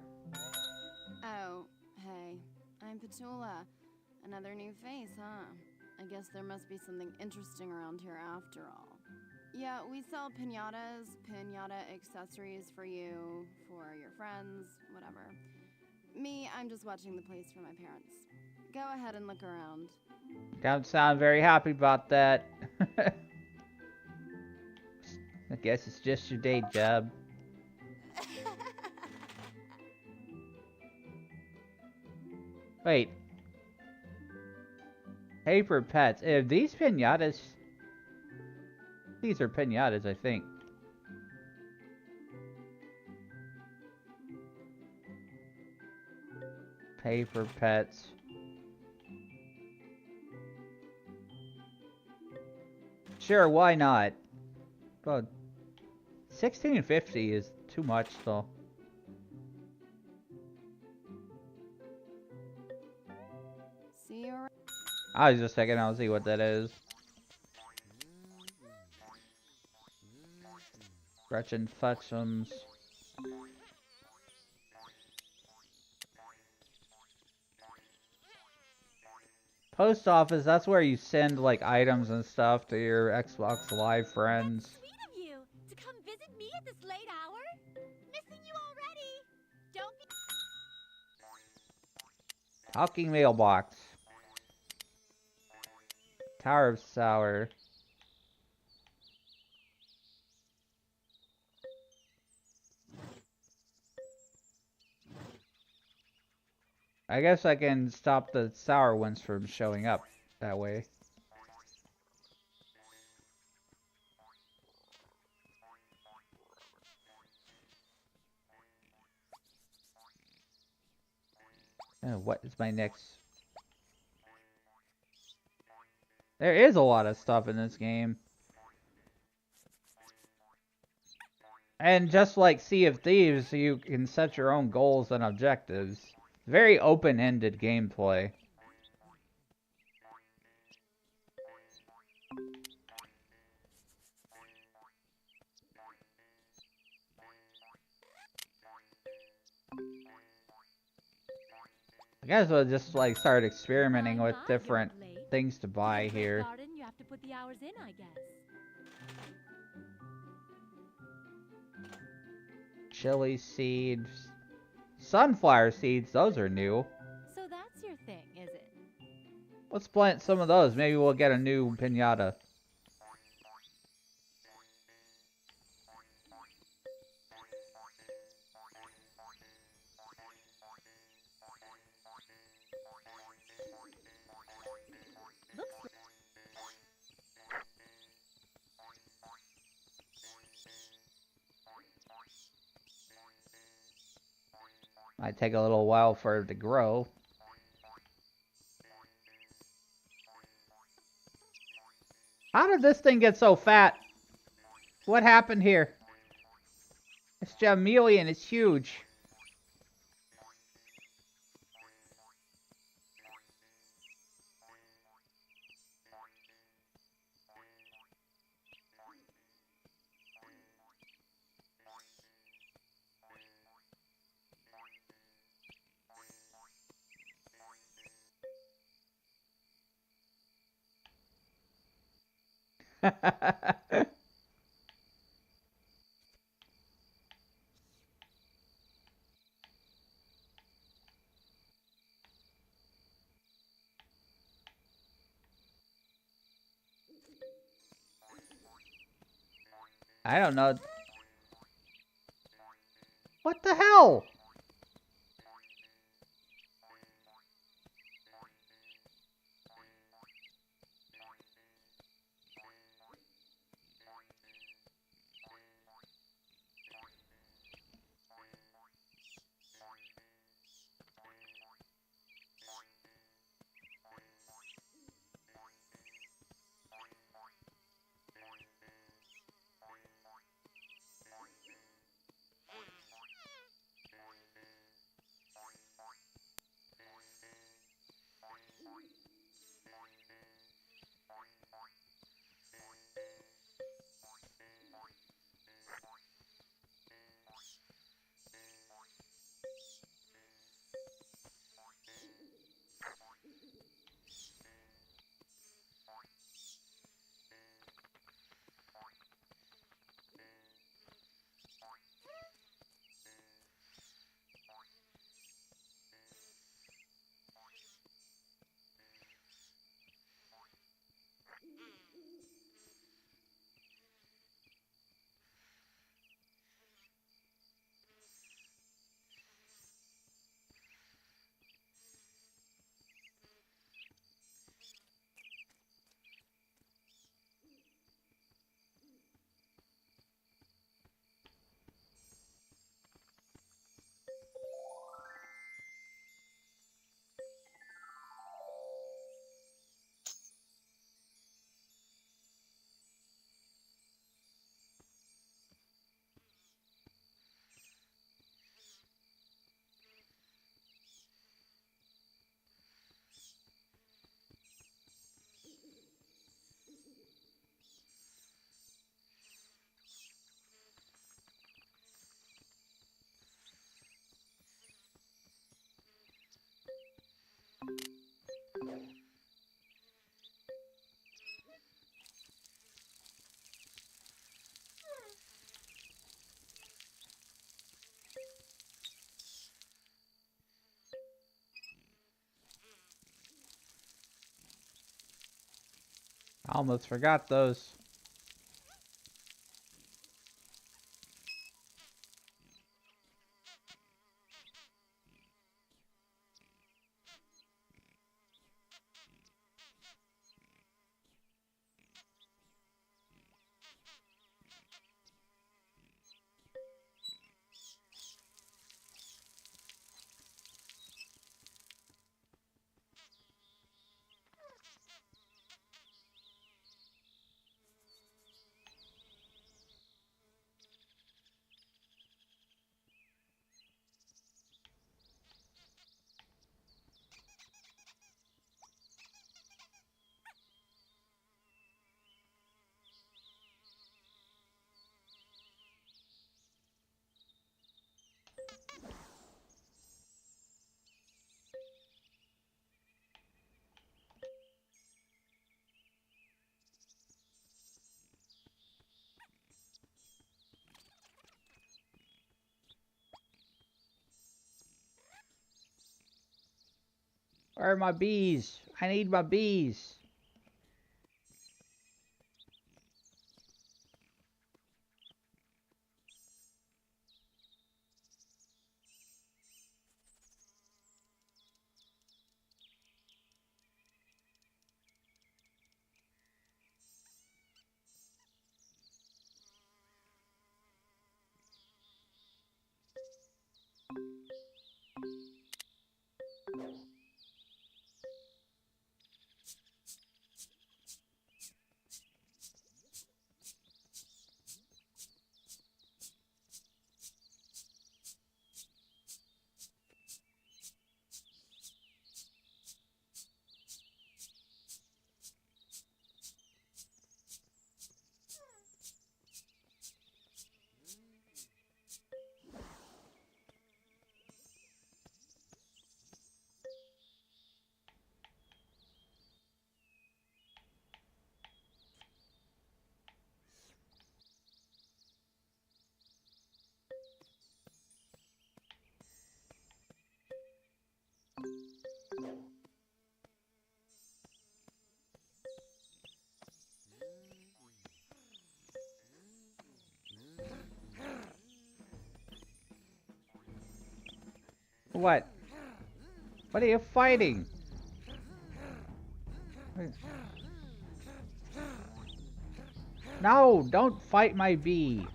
Oh, hey. I'm Petula. Another new face, huh? I guess there must be something interesting around here after all. Yeah, we sell pinatas, pinata accessories for you, for your friends, whatever. Me, I'm just watching the place for my parents. Go ahead and look around. Don't sound very happy about that. I guess it's just your day job. Wait. Paper pets. If these pinatas... These are pinatas, I think. Paper pets. Sure, why not? But $16.50 is too much, though. See you around. I was just checking out to see what that is. Gretchen Fetchums. Post office, that's where you send like items and stuff to your Xbox Live friends. Sweet of you to come visit me at this late hour. Missing you already. Don't be. Talking mailbox. Tower of Sour. I guess I can stop the sour ones from showing up that way. What is my next? There is a lot of stuff in this game. And just like Sea of Thieves, you can set your own goals and objectives. Very open-ended gameplay. I guess we'll just like start experimenting with different things to buy here. Garden, you have to put the hours in, I guess. Chili seeds. Sunflower seeds, those are new. So that's your thing, is it? Let's plant some of those. Maybe we'll get a new pinata. Might take a little while for it to grow. How did this thing get so fat? What happened here? It's Jamelian, it's huge. I don't know. What the hell? I almost forgot those. Where are my bees? I need my bees. What? What are you fighting? No, don't fight my bee.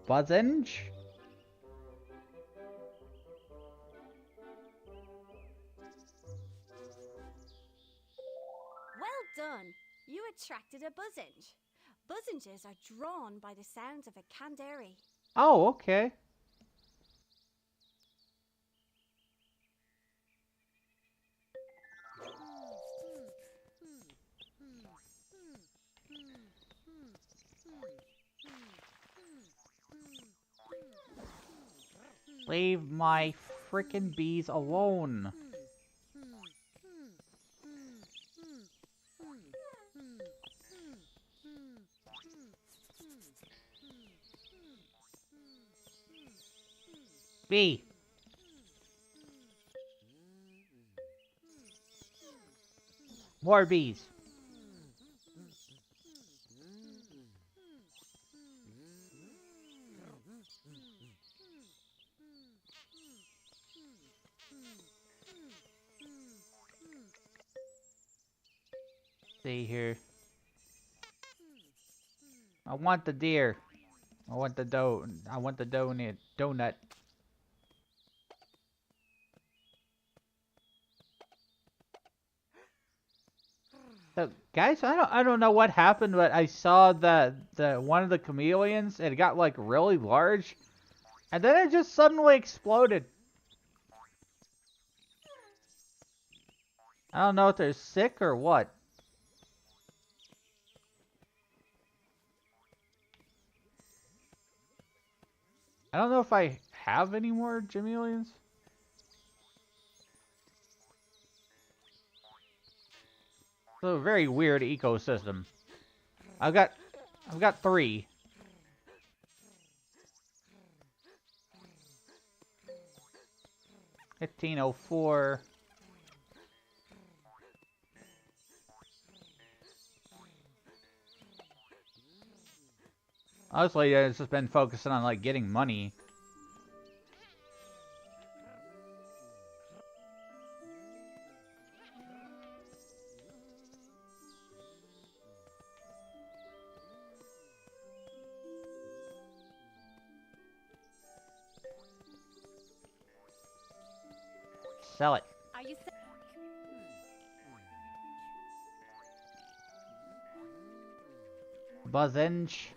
Buzzenge? Well done. You attracted a buzzenge. Buzzenges are drawn by the sounds of a canary. Oh, okay. Leave my frickin' bees alone. Bee. More bees. See here. I want the deer. I want the donut. So, guys, I don't know what happened, but I saw the one of the chameleons, it got like really large, and then it just suddenly exploded. I don't know if they're sick or what. I don't know if I have any more chameleons. It's a very weird ecosystem. I've got 3. $15.04. Honestly, it's just been focusing on like getting money. Sell it. Are you Buzzenge.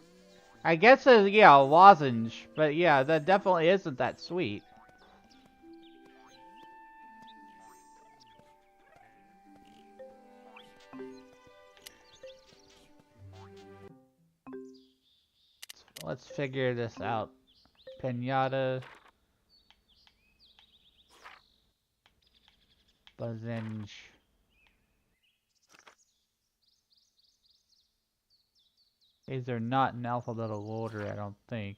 I guess yeah, a lozenge, but yeah, that definitely isn't that sweet. Let's figure this out. Pinata. Buzzenge. These are not in alphabetical order, I don't think.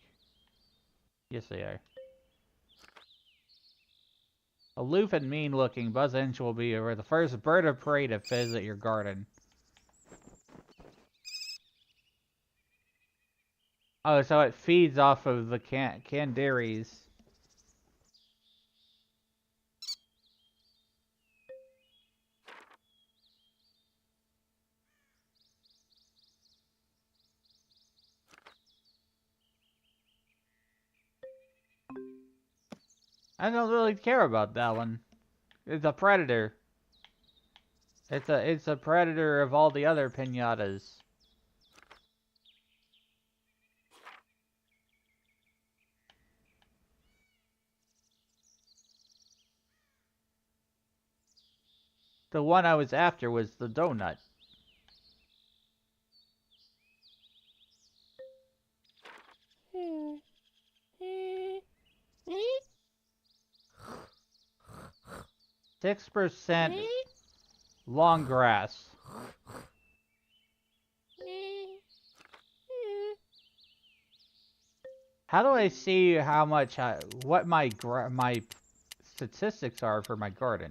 Yes, they are. Aloof and mean-looking, Buzzenge will be the first bird of prey to visit your garden. Oh, so it feeds off of the candaries. I don't really care about that one. It's a predator. It's a predator of all the other pinatas. The one I was after was the donut. %, long grass. How do I see how much what my statistics are for my garden?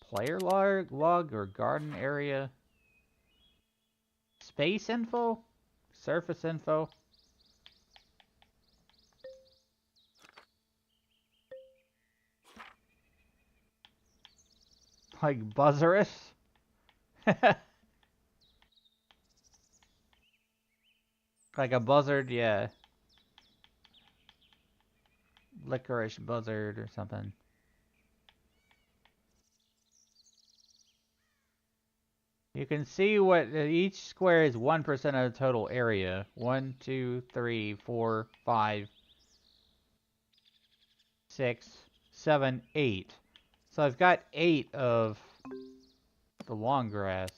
Player log or garden area? Space info? Surface info? Like buzzerous? Like a buzzard, yeah. Licorice buzzard or something. You can see what each square is 1% of the total area. 1, 2, 3, 4, 5, 6, 7, 8. So I've got 8 of the long grass.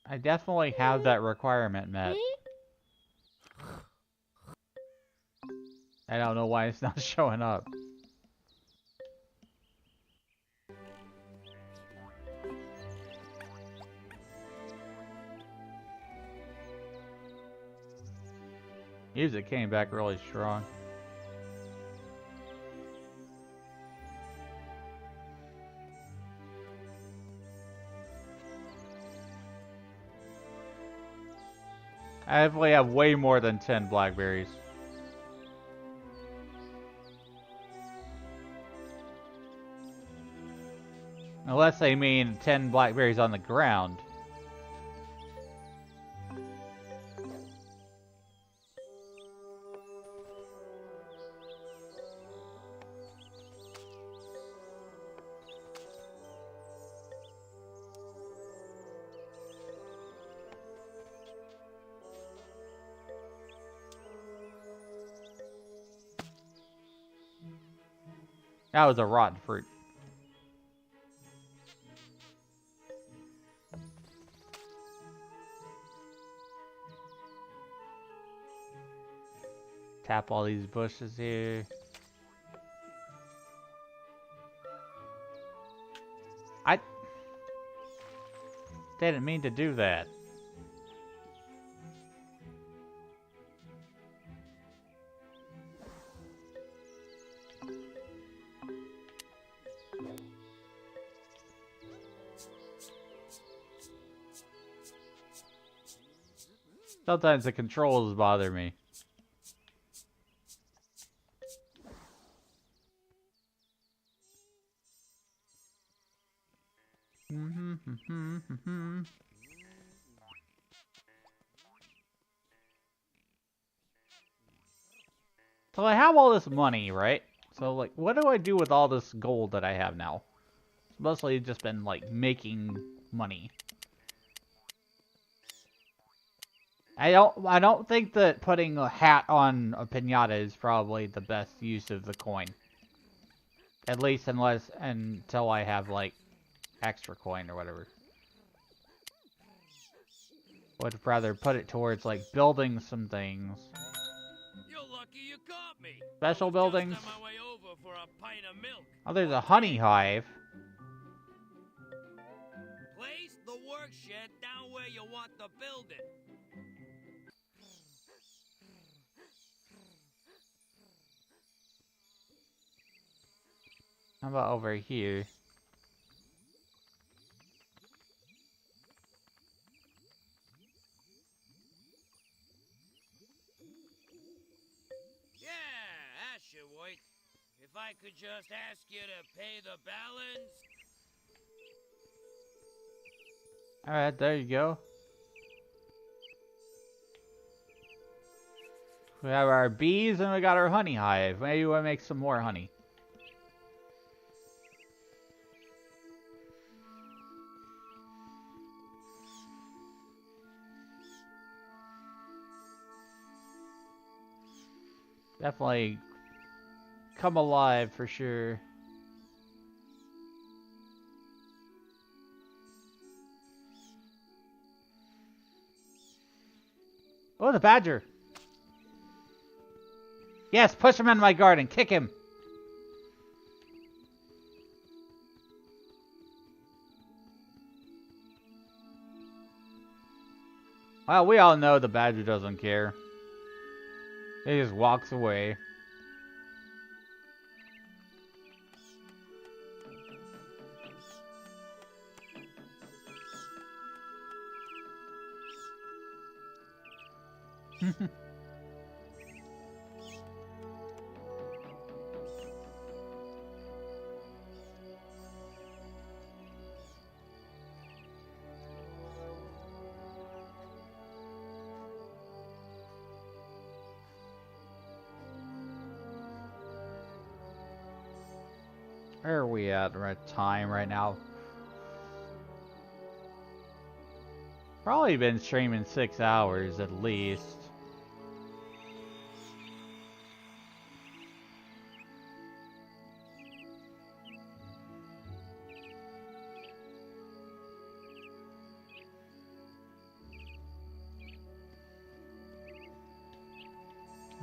I definitely have that requirement met. I don't know why it's not showing up. Music came back really strong. I definitely have way more than 10 blackberries. Unless they mean 10 blackberries on the ground. That was a rotten fruit. Tap all these bushes here. I didn't mean to do that. Sometimes the controls bother me. So I have all this money, right? So, like, what do I do with all this gold that I have now? It's mostly just been, like, making money. I don't think that putting a hat on a pinata is probably the best use of the coin. At least until I have, like, extra coin or whatever. Would rather put it towards, like, building some things. You're lucky you caught me. Special buildings. Just on my way over for a pint of milk. Oh, there's a honey hive. Place the work shed down where you want the building. How about over here? Yeah, that should work. If I could just ask you to pay the balance. Alright, there you go. We have our bees and we got our honey hive. Maybe we'll make some more honey. Definitely come alive for sure. Oh, the badger. Yes, push him in my garden. Kick him. Well, we all know the badger doesn't care. He just walks away. Where are we at time right now? Probably been streaming 6 hours at least.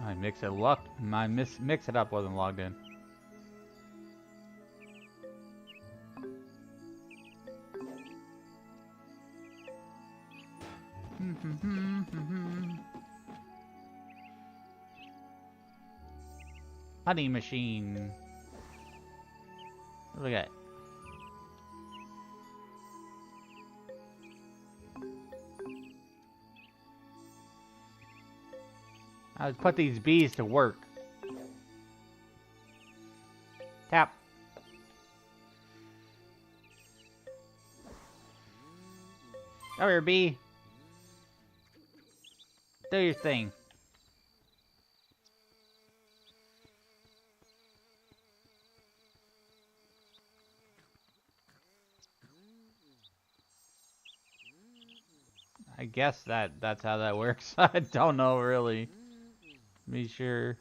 I mix it up wasn't logged in. Honey machine. What do we got? I would put these bees to work. Tap. Come here, bee. Do your thing. I guess that's how that works. I don't know really. Be sure.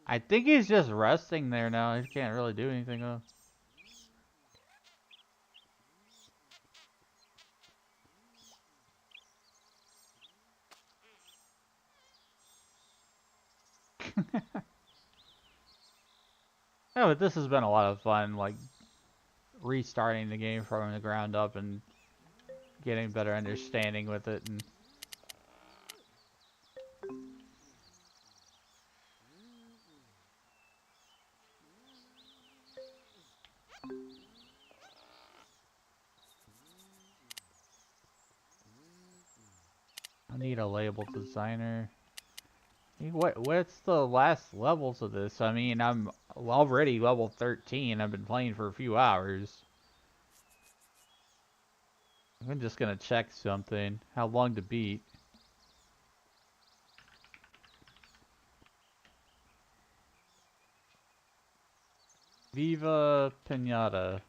I think he's just resting there now. He can't really do anything though. Oh, but this has been a lot of fun, like restarting the game from the ground up and getting better understanding with it. And I need a label designer. What's the last levels of this? I mean, I'm already level 13. I've been playing for a few hours. I'm just gonna check something. How long to beat? Viva Pinata.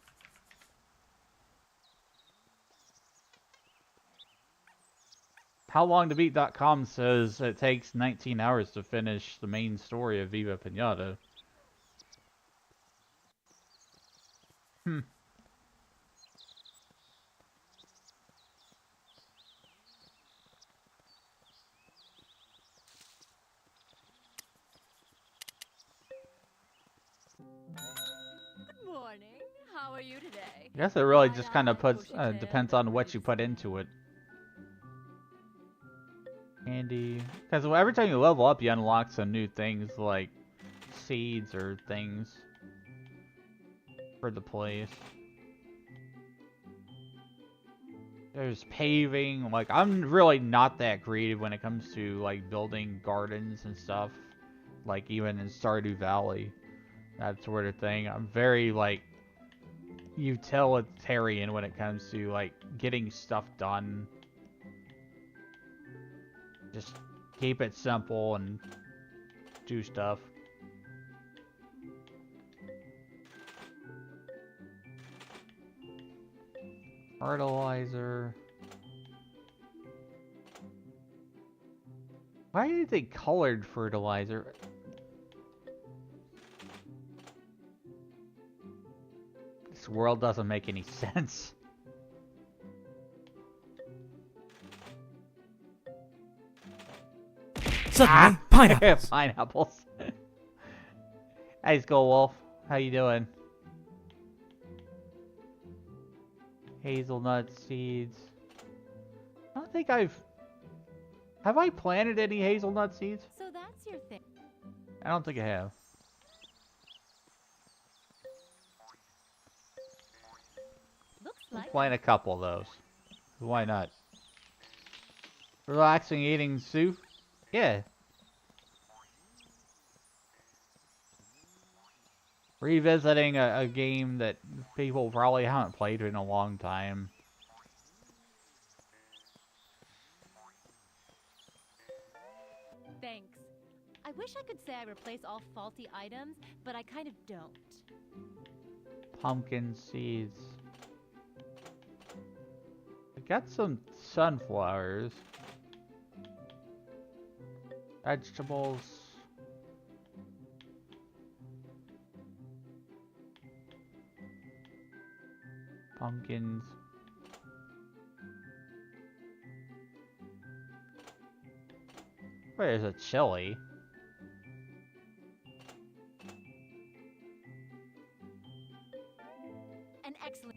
HowLongToBeat.com says it takes 19 hours to finish the main story of Viva Pinata. Good morning. How are you today? I guess it really just kind of depends on what you put into it. Candy. Because every time you level up, you unlock some new things like seeds or things for the place. There's paving. Like, I'm really not that creative when it comes to like building gardens and stuff. Like even in Stardew Valley, that sort of thing. I'm very like utilitarian when it comes to like getting stuff done. Just keep it simple and do stuff. Fertilizer. Why do they colored fertilizer? This world doesn't make any sense. Suddenly, pineapples. Pineapples. Hey, Skull Wolf. How you doing? Hazelnut seeds. I don't think I've... Have I planted any hazelnut seeds? So that's your thing. I don't think I have. Looks I'll like plant a couple of those. Why not? Relaxing eating soup? Yeah. Revisiting a game that people probably haven't played in a long time. Thanks. I wish I could say I replace all faulty items, but I kind of don't. Pumpkin seeds. I got some sunflowers. Vegetables. Pumpkins. Where's a chili? An excellent.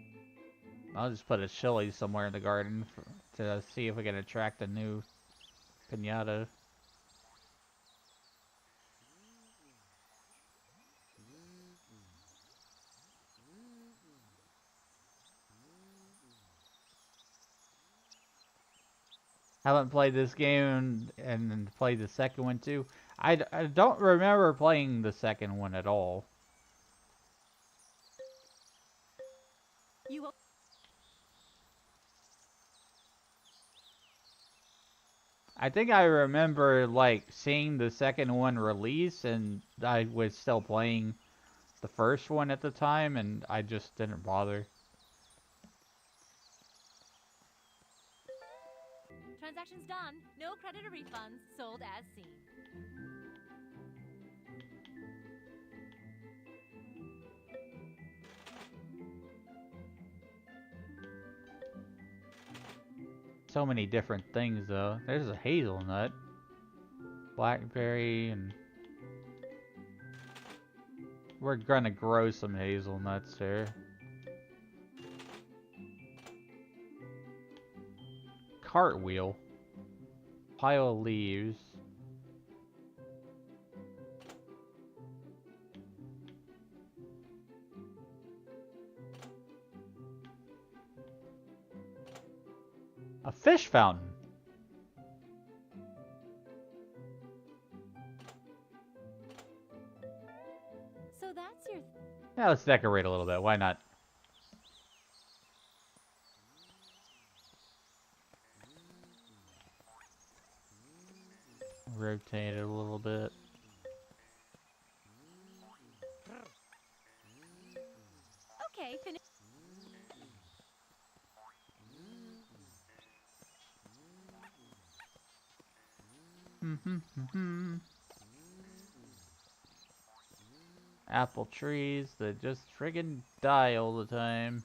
I'll just put a chili somewhere in the garden to see if we can attract a new pinata. Haven't played this game and played the second one too. I don't remember playing the second one at all. You will. I think I remember like seeing the second one release and I was still playing the first one at the time and I just didn't bother. Transactions done. No credit or refunds. Sold as seen. So many different things though. There's a hazelnut, blackberry, and we're gonna grow some hazelnuts there. Cartwheel. Pile of leaves. A fish fountain. So that's your. Yeah, let's decorate a little bit. Why not? Rotate it a little bit. Okay, finish. Apple trees that just friggin' die all the time.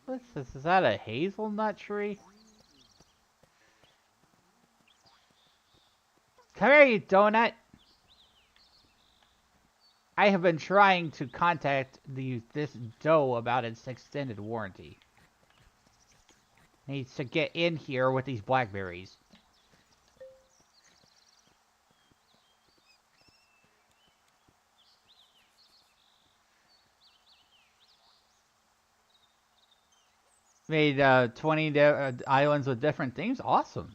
What's this? Is that a hazelnut tree? Come here, you donut! I have been trying to contact this doe about its extended warranty. Needs to get in here with these blackberries. Made 20 islands with different themes. Awesome.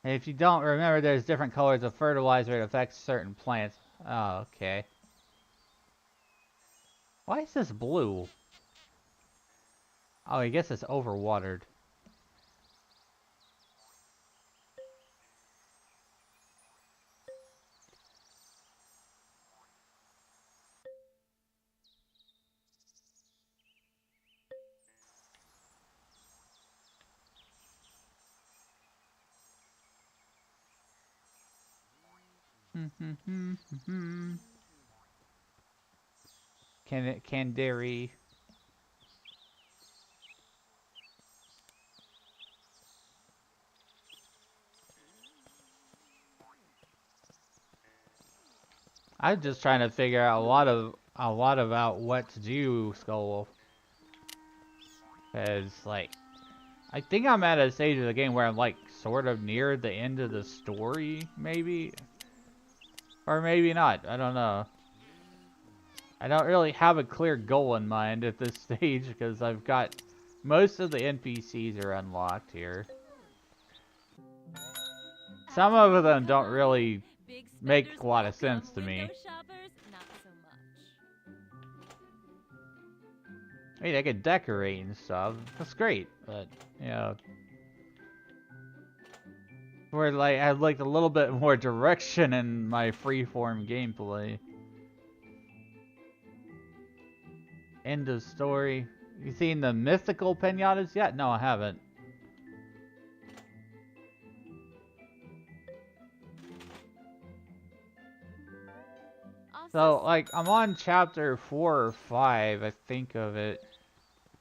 And if you don't remember, there's different colors of fertilizer that affects certain plants. Oh, okay. Why is this blue? Oh, I guess it's overwatered. Candary. I'm just trying to figure out a lot about what to do, Skull. Cause like, I think I'm at a stage of the game where I'm like sort of near the end of the story, maybe, or maybe not. I don't know. I don't really have a clear goal in mind at this stage because I've got most of the NPCs are unlocked here. Some of them don't really make a lot of sense to me. Shoppers, not so much. I mean, I can decorate and stuff. That's great, but you know, where like I'd like a little bit more direction in my freeform gameplay. End of story. You seen the mythical pinatas yet? No, I haven't. So, like, I'm on chapter 4 or 5, I think of it.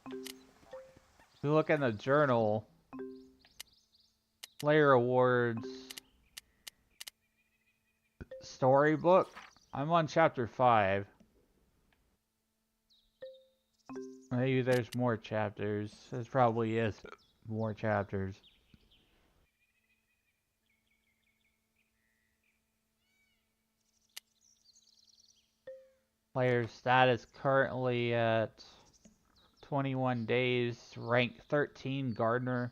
If you look in the journal, player awards, storybook, I'm on chapter 5. Maybe there's more chapters. There probably is more chapters. Player status currently at 21 days, rank 13, Gardener.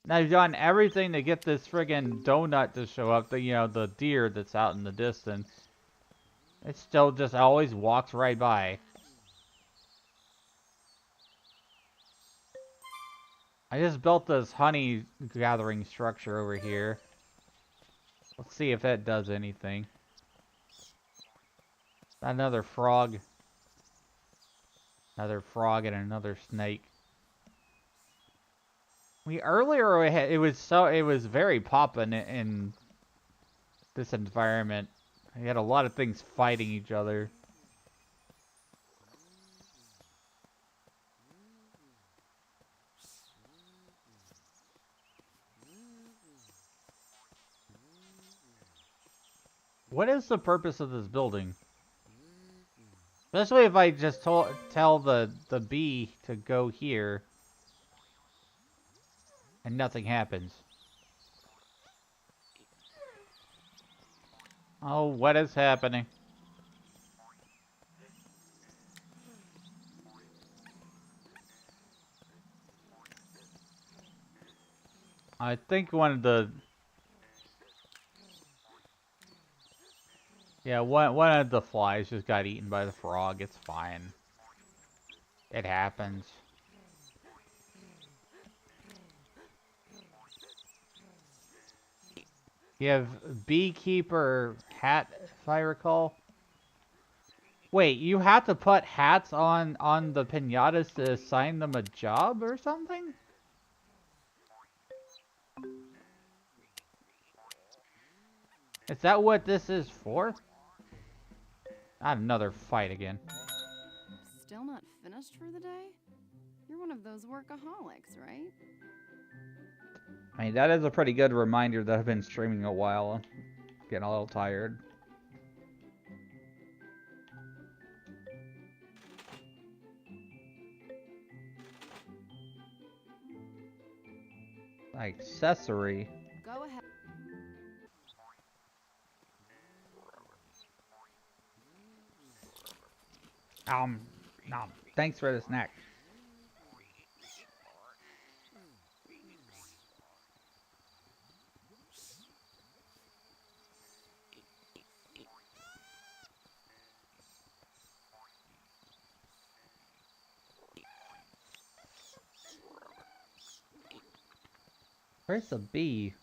Now I've done everything to get this friggin' donut to show up, you know, the deer that's out in the distance. It still just always walks right by. I just built this honey gathering structure over here. Let's see if that does anything. Another frog. Another frog and another snake. Earlier it was very poppin' in this environment. You had a lot of things fighting each other. What is the purpose of this building? Especially if I just tell the bee to go here and nothing happens. Oh, what is happening? I think one of the... Yeah, one of the flies just got eaten by the frog. It's fine. It happens. You have beekeeper hat, if I recall. Wait, you have to put hats on the pinatas to assign them a job or something? Is that what this is for? Not another fight again. Still not finished for the day? You're one of those workaholics, right? I mean, that is a pretty good reminder that I've been streaming a while. I'm getting a little tired. Accessory. Go ahead. Nom. Thanks for the snack. Where's the bee?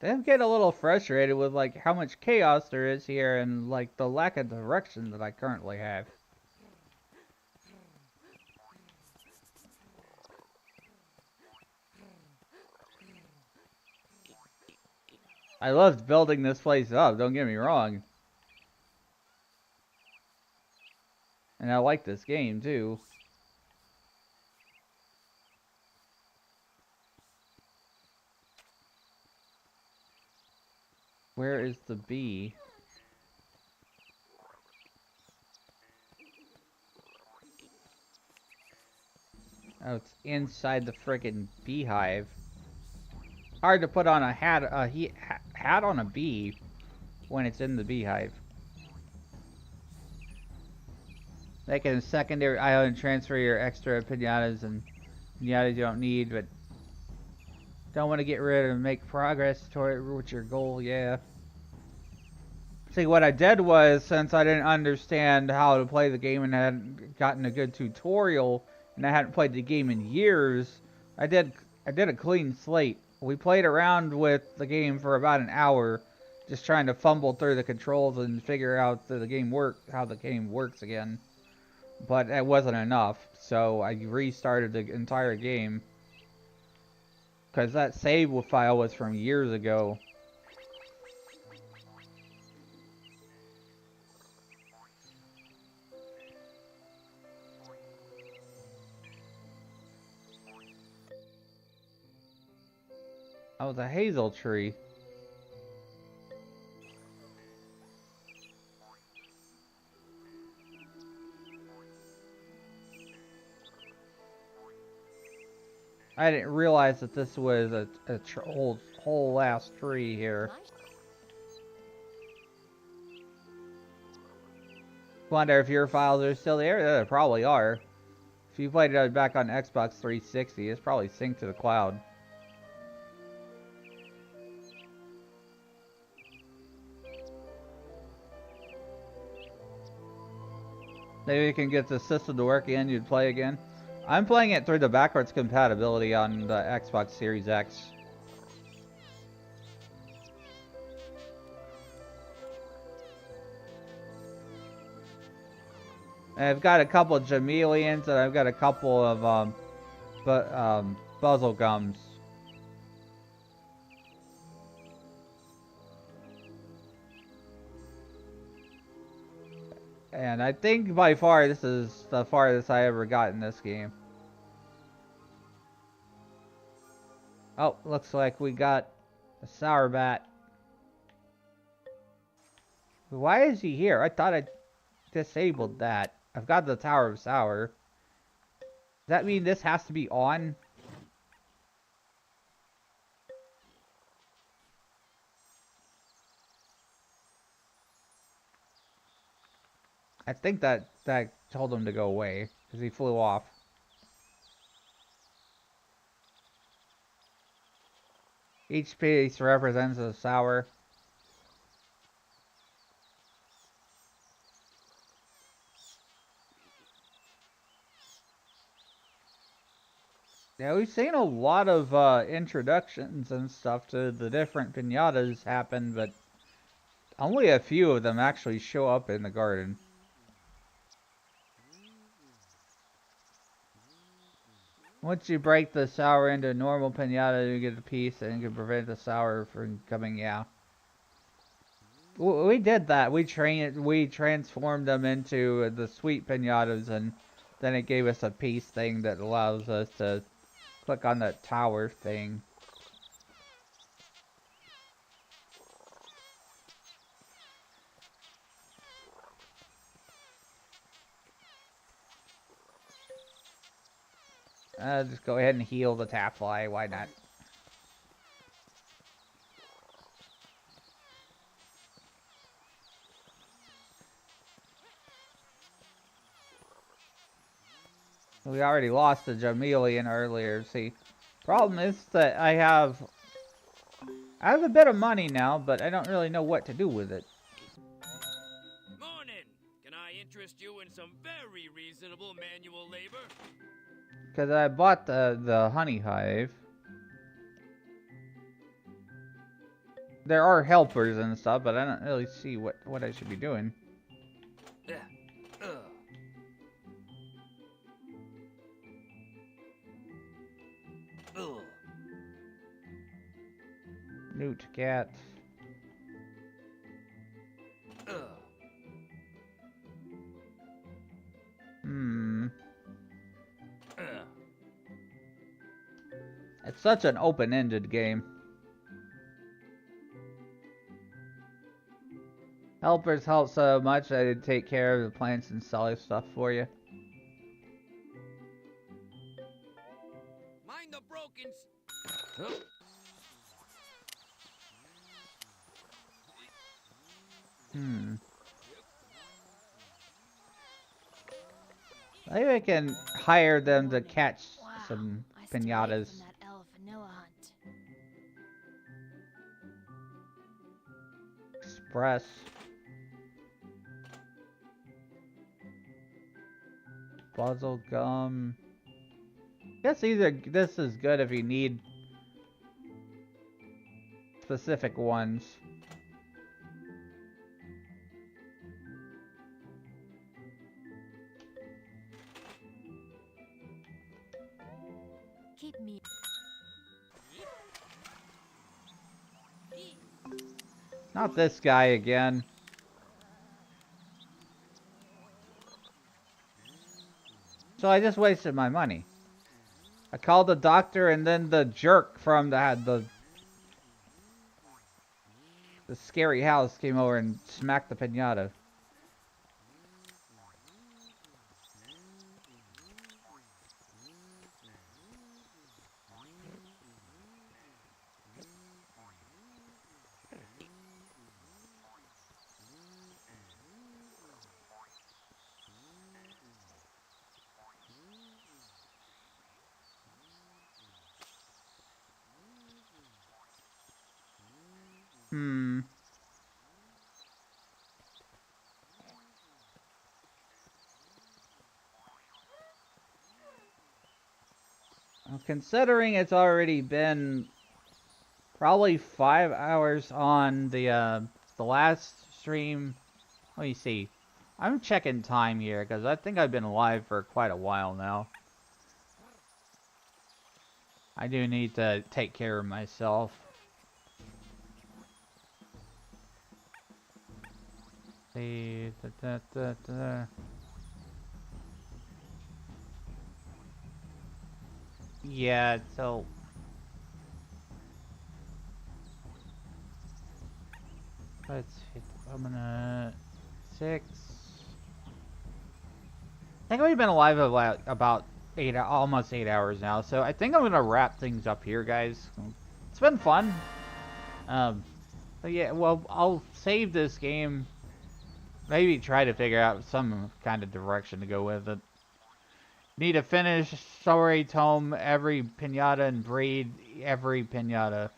I'm getting a little frustrated with like how much chaos there is here and like the lack of direction that I currently have. I loved building this place up, don't get me wrong. And I like this game too. Where is the bee? Oh, it's inside the frickin' beehive. Hard to put on a hat on a bee when it's in the beehive. Make it a secondary island, transfer your extra pinatas and pinatas you don't need, but don't want to get rid of and make progress toward your goal, yeah. See, what I did was, since I didn't understand how to play the game and hadn't gotten a good tutorial, and I hadn't played the game in years, I did a clean slate. We played around with the game for about an hour, just trying to fumble through the controls and figure out how the game works again. But it wasn't enough, so I restarted the entire game. Because that save file was from years ago. Oh, the hazel tree. I didn't realize that this was a whole ass tree here. Wonder if your files are still there? They probably are. If you played it back on Xbox 360, it's probably synced to the cloud. Maybe you can get the system to work again, you'd play again. I'm playing it through the backwards compatibility on the Xbox Series X. And I've got a couple of Chameleons and I've got a couple of Puzzle Gums. And I think by far this is the farthest I ever got in this game. Oh, looks like we got a Sour Bat. Why is he here? I thought I disabled that. I've got the Tower of Sour. Does that mean this has to be on? I think that told him to go away because he flew off. Each piece represents a sour. Yeah, we've seen a lot of introductions and stuff to the different pinatas happen, but only a few of them actually show up in the garden. Once you break the sour into a normal pinata, you get a piece and you can prevent the sour from coming out. We did that. We transformed them into the sweet pinatas, and then it gave us a piece thing that allows us to click on that tower thing. Just go ahead and heal the Taffly, why not? We already lost the Chameleon earlier, see. Problem is that I have a bit of money now, but I don't really know what to do with it. Morning! Can I interest you in some very reasonable manual labor? Because I bought the honey hive. there are helpers and stuff, but I don't really see what I should be doing. Newt cat. It's such an open-ended game. Helpers help so much that they take care of the plants and sell stuff for you. Mind the broken. Maybe I can hire them to catch some I stayed away pinatas. from that elf vanilla hunt. Express. Puzzle gum. Guess either this is good if you need specific ones. Keep me. Not this guy again. So I just wasted my money. I called the doctor and then the jerk from the scary house came over and smacked the pinata. Considering it's already been probably 5 hours on the last stream. Let me see. I'm checking time here because I think I've been live for quite a while now. I do need to take care of myself. See, yeah, so let's hit. I'm gonna 6. I think we've been alive about 8, almost 8 hours now. So I think I'm gonna wrap things up here, guys. It's been fun. But yeah, well, I'll save this game. Maybe try to figure out some kind of direction to go with it. Need to finish Story Tome every pinata and breed every pinata.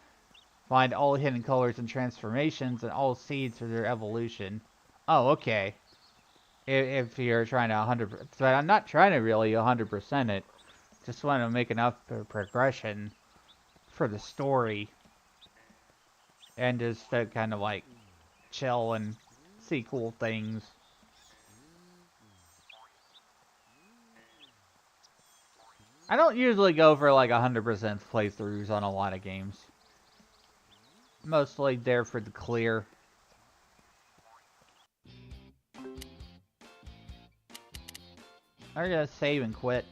Find all hidden colors and transformations and all seeds for their evolution. Oh, okay. If you're trying to 100%, but I'm not trying to really 100% it. Just want to make enough progression for the story. And just to kind of like chill and see cool things. I don't usually go for like 100% playthroughs on a lot of games. Mostly there for the clear. I'm gonna save and quit.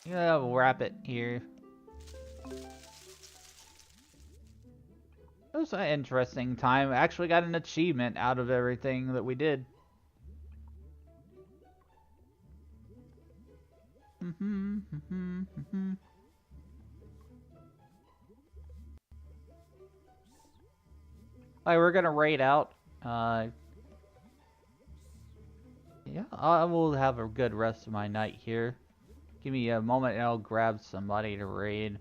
Yeah, we'll wrap it here. It was an interesting time. I actually got an achievement out of everything that we did. Alright, we're gonna raid out. Yeah, I will have a good rest of my night here. Give me a moment and I'll grab somebody to raid.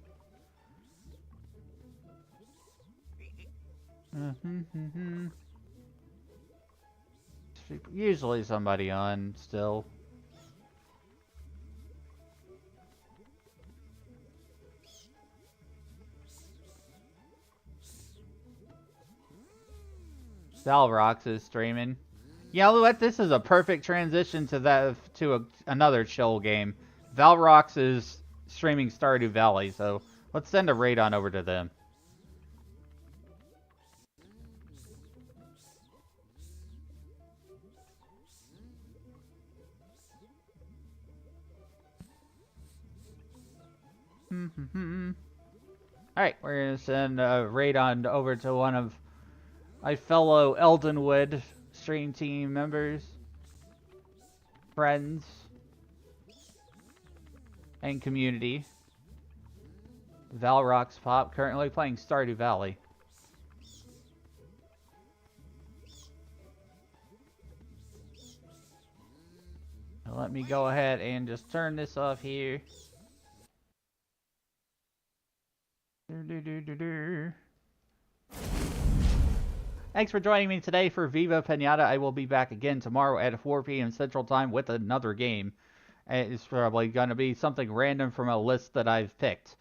Usually somebody on still. Valrox is streaming. Yeah, what? This is a perfect transition to another chill game. Valrox is streaming Stardew Valley, so let's send a raid on over to them. Alright, we're gonna send a raid on over to one of my fellow Eldenwood stream team members, friends, and community. Valrox Pop, currently playing Stardew Valley. Now let me go ahead and just turn this off here. Thanks for joining me today for Viva Pinata. I will be back again tomorrow at 4 p.m. Central Time with another game. It's probably going to be something random from a list that I've picked.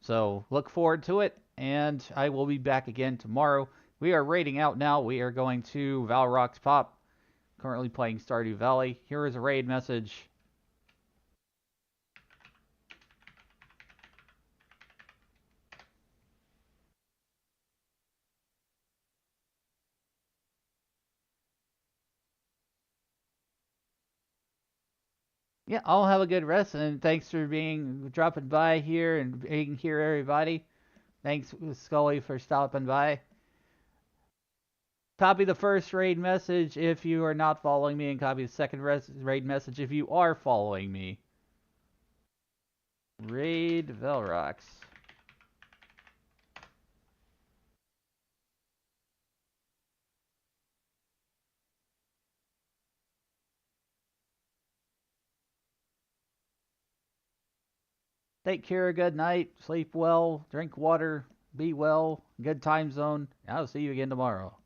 So look forward to it, and I will be back again tomorrow. We are raiding out now. We are going to Valrox Pop, currently playing Stardew Valley. Here is a raid message. Yeah, I'll have a good rest, and thanks for dropping by here and being here, everybody. Thanks, Scully, for stopping by. Copy the first raid message if you are not following me, and copy the second raid message if you are following me. Raid Velrox. Take care, good night, sleep well, drink water, be well, good time zone. I'll see you again tomorrow.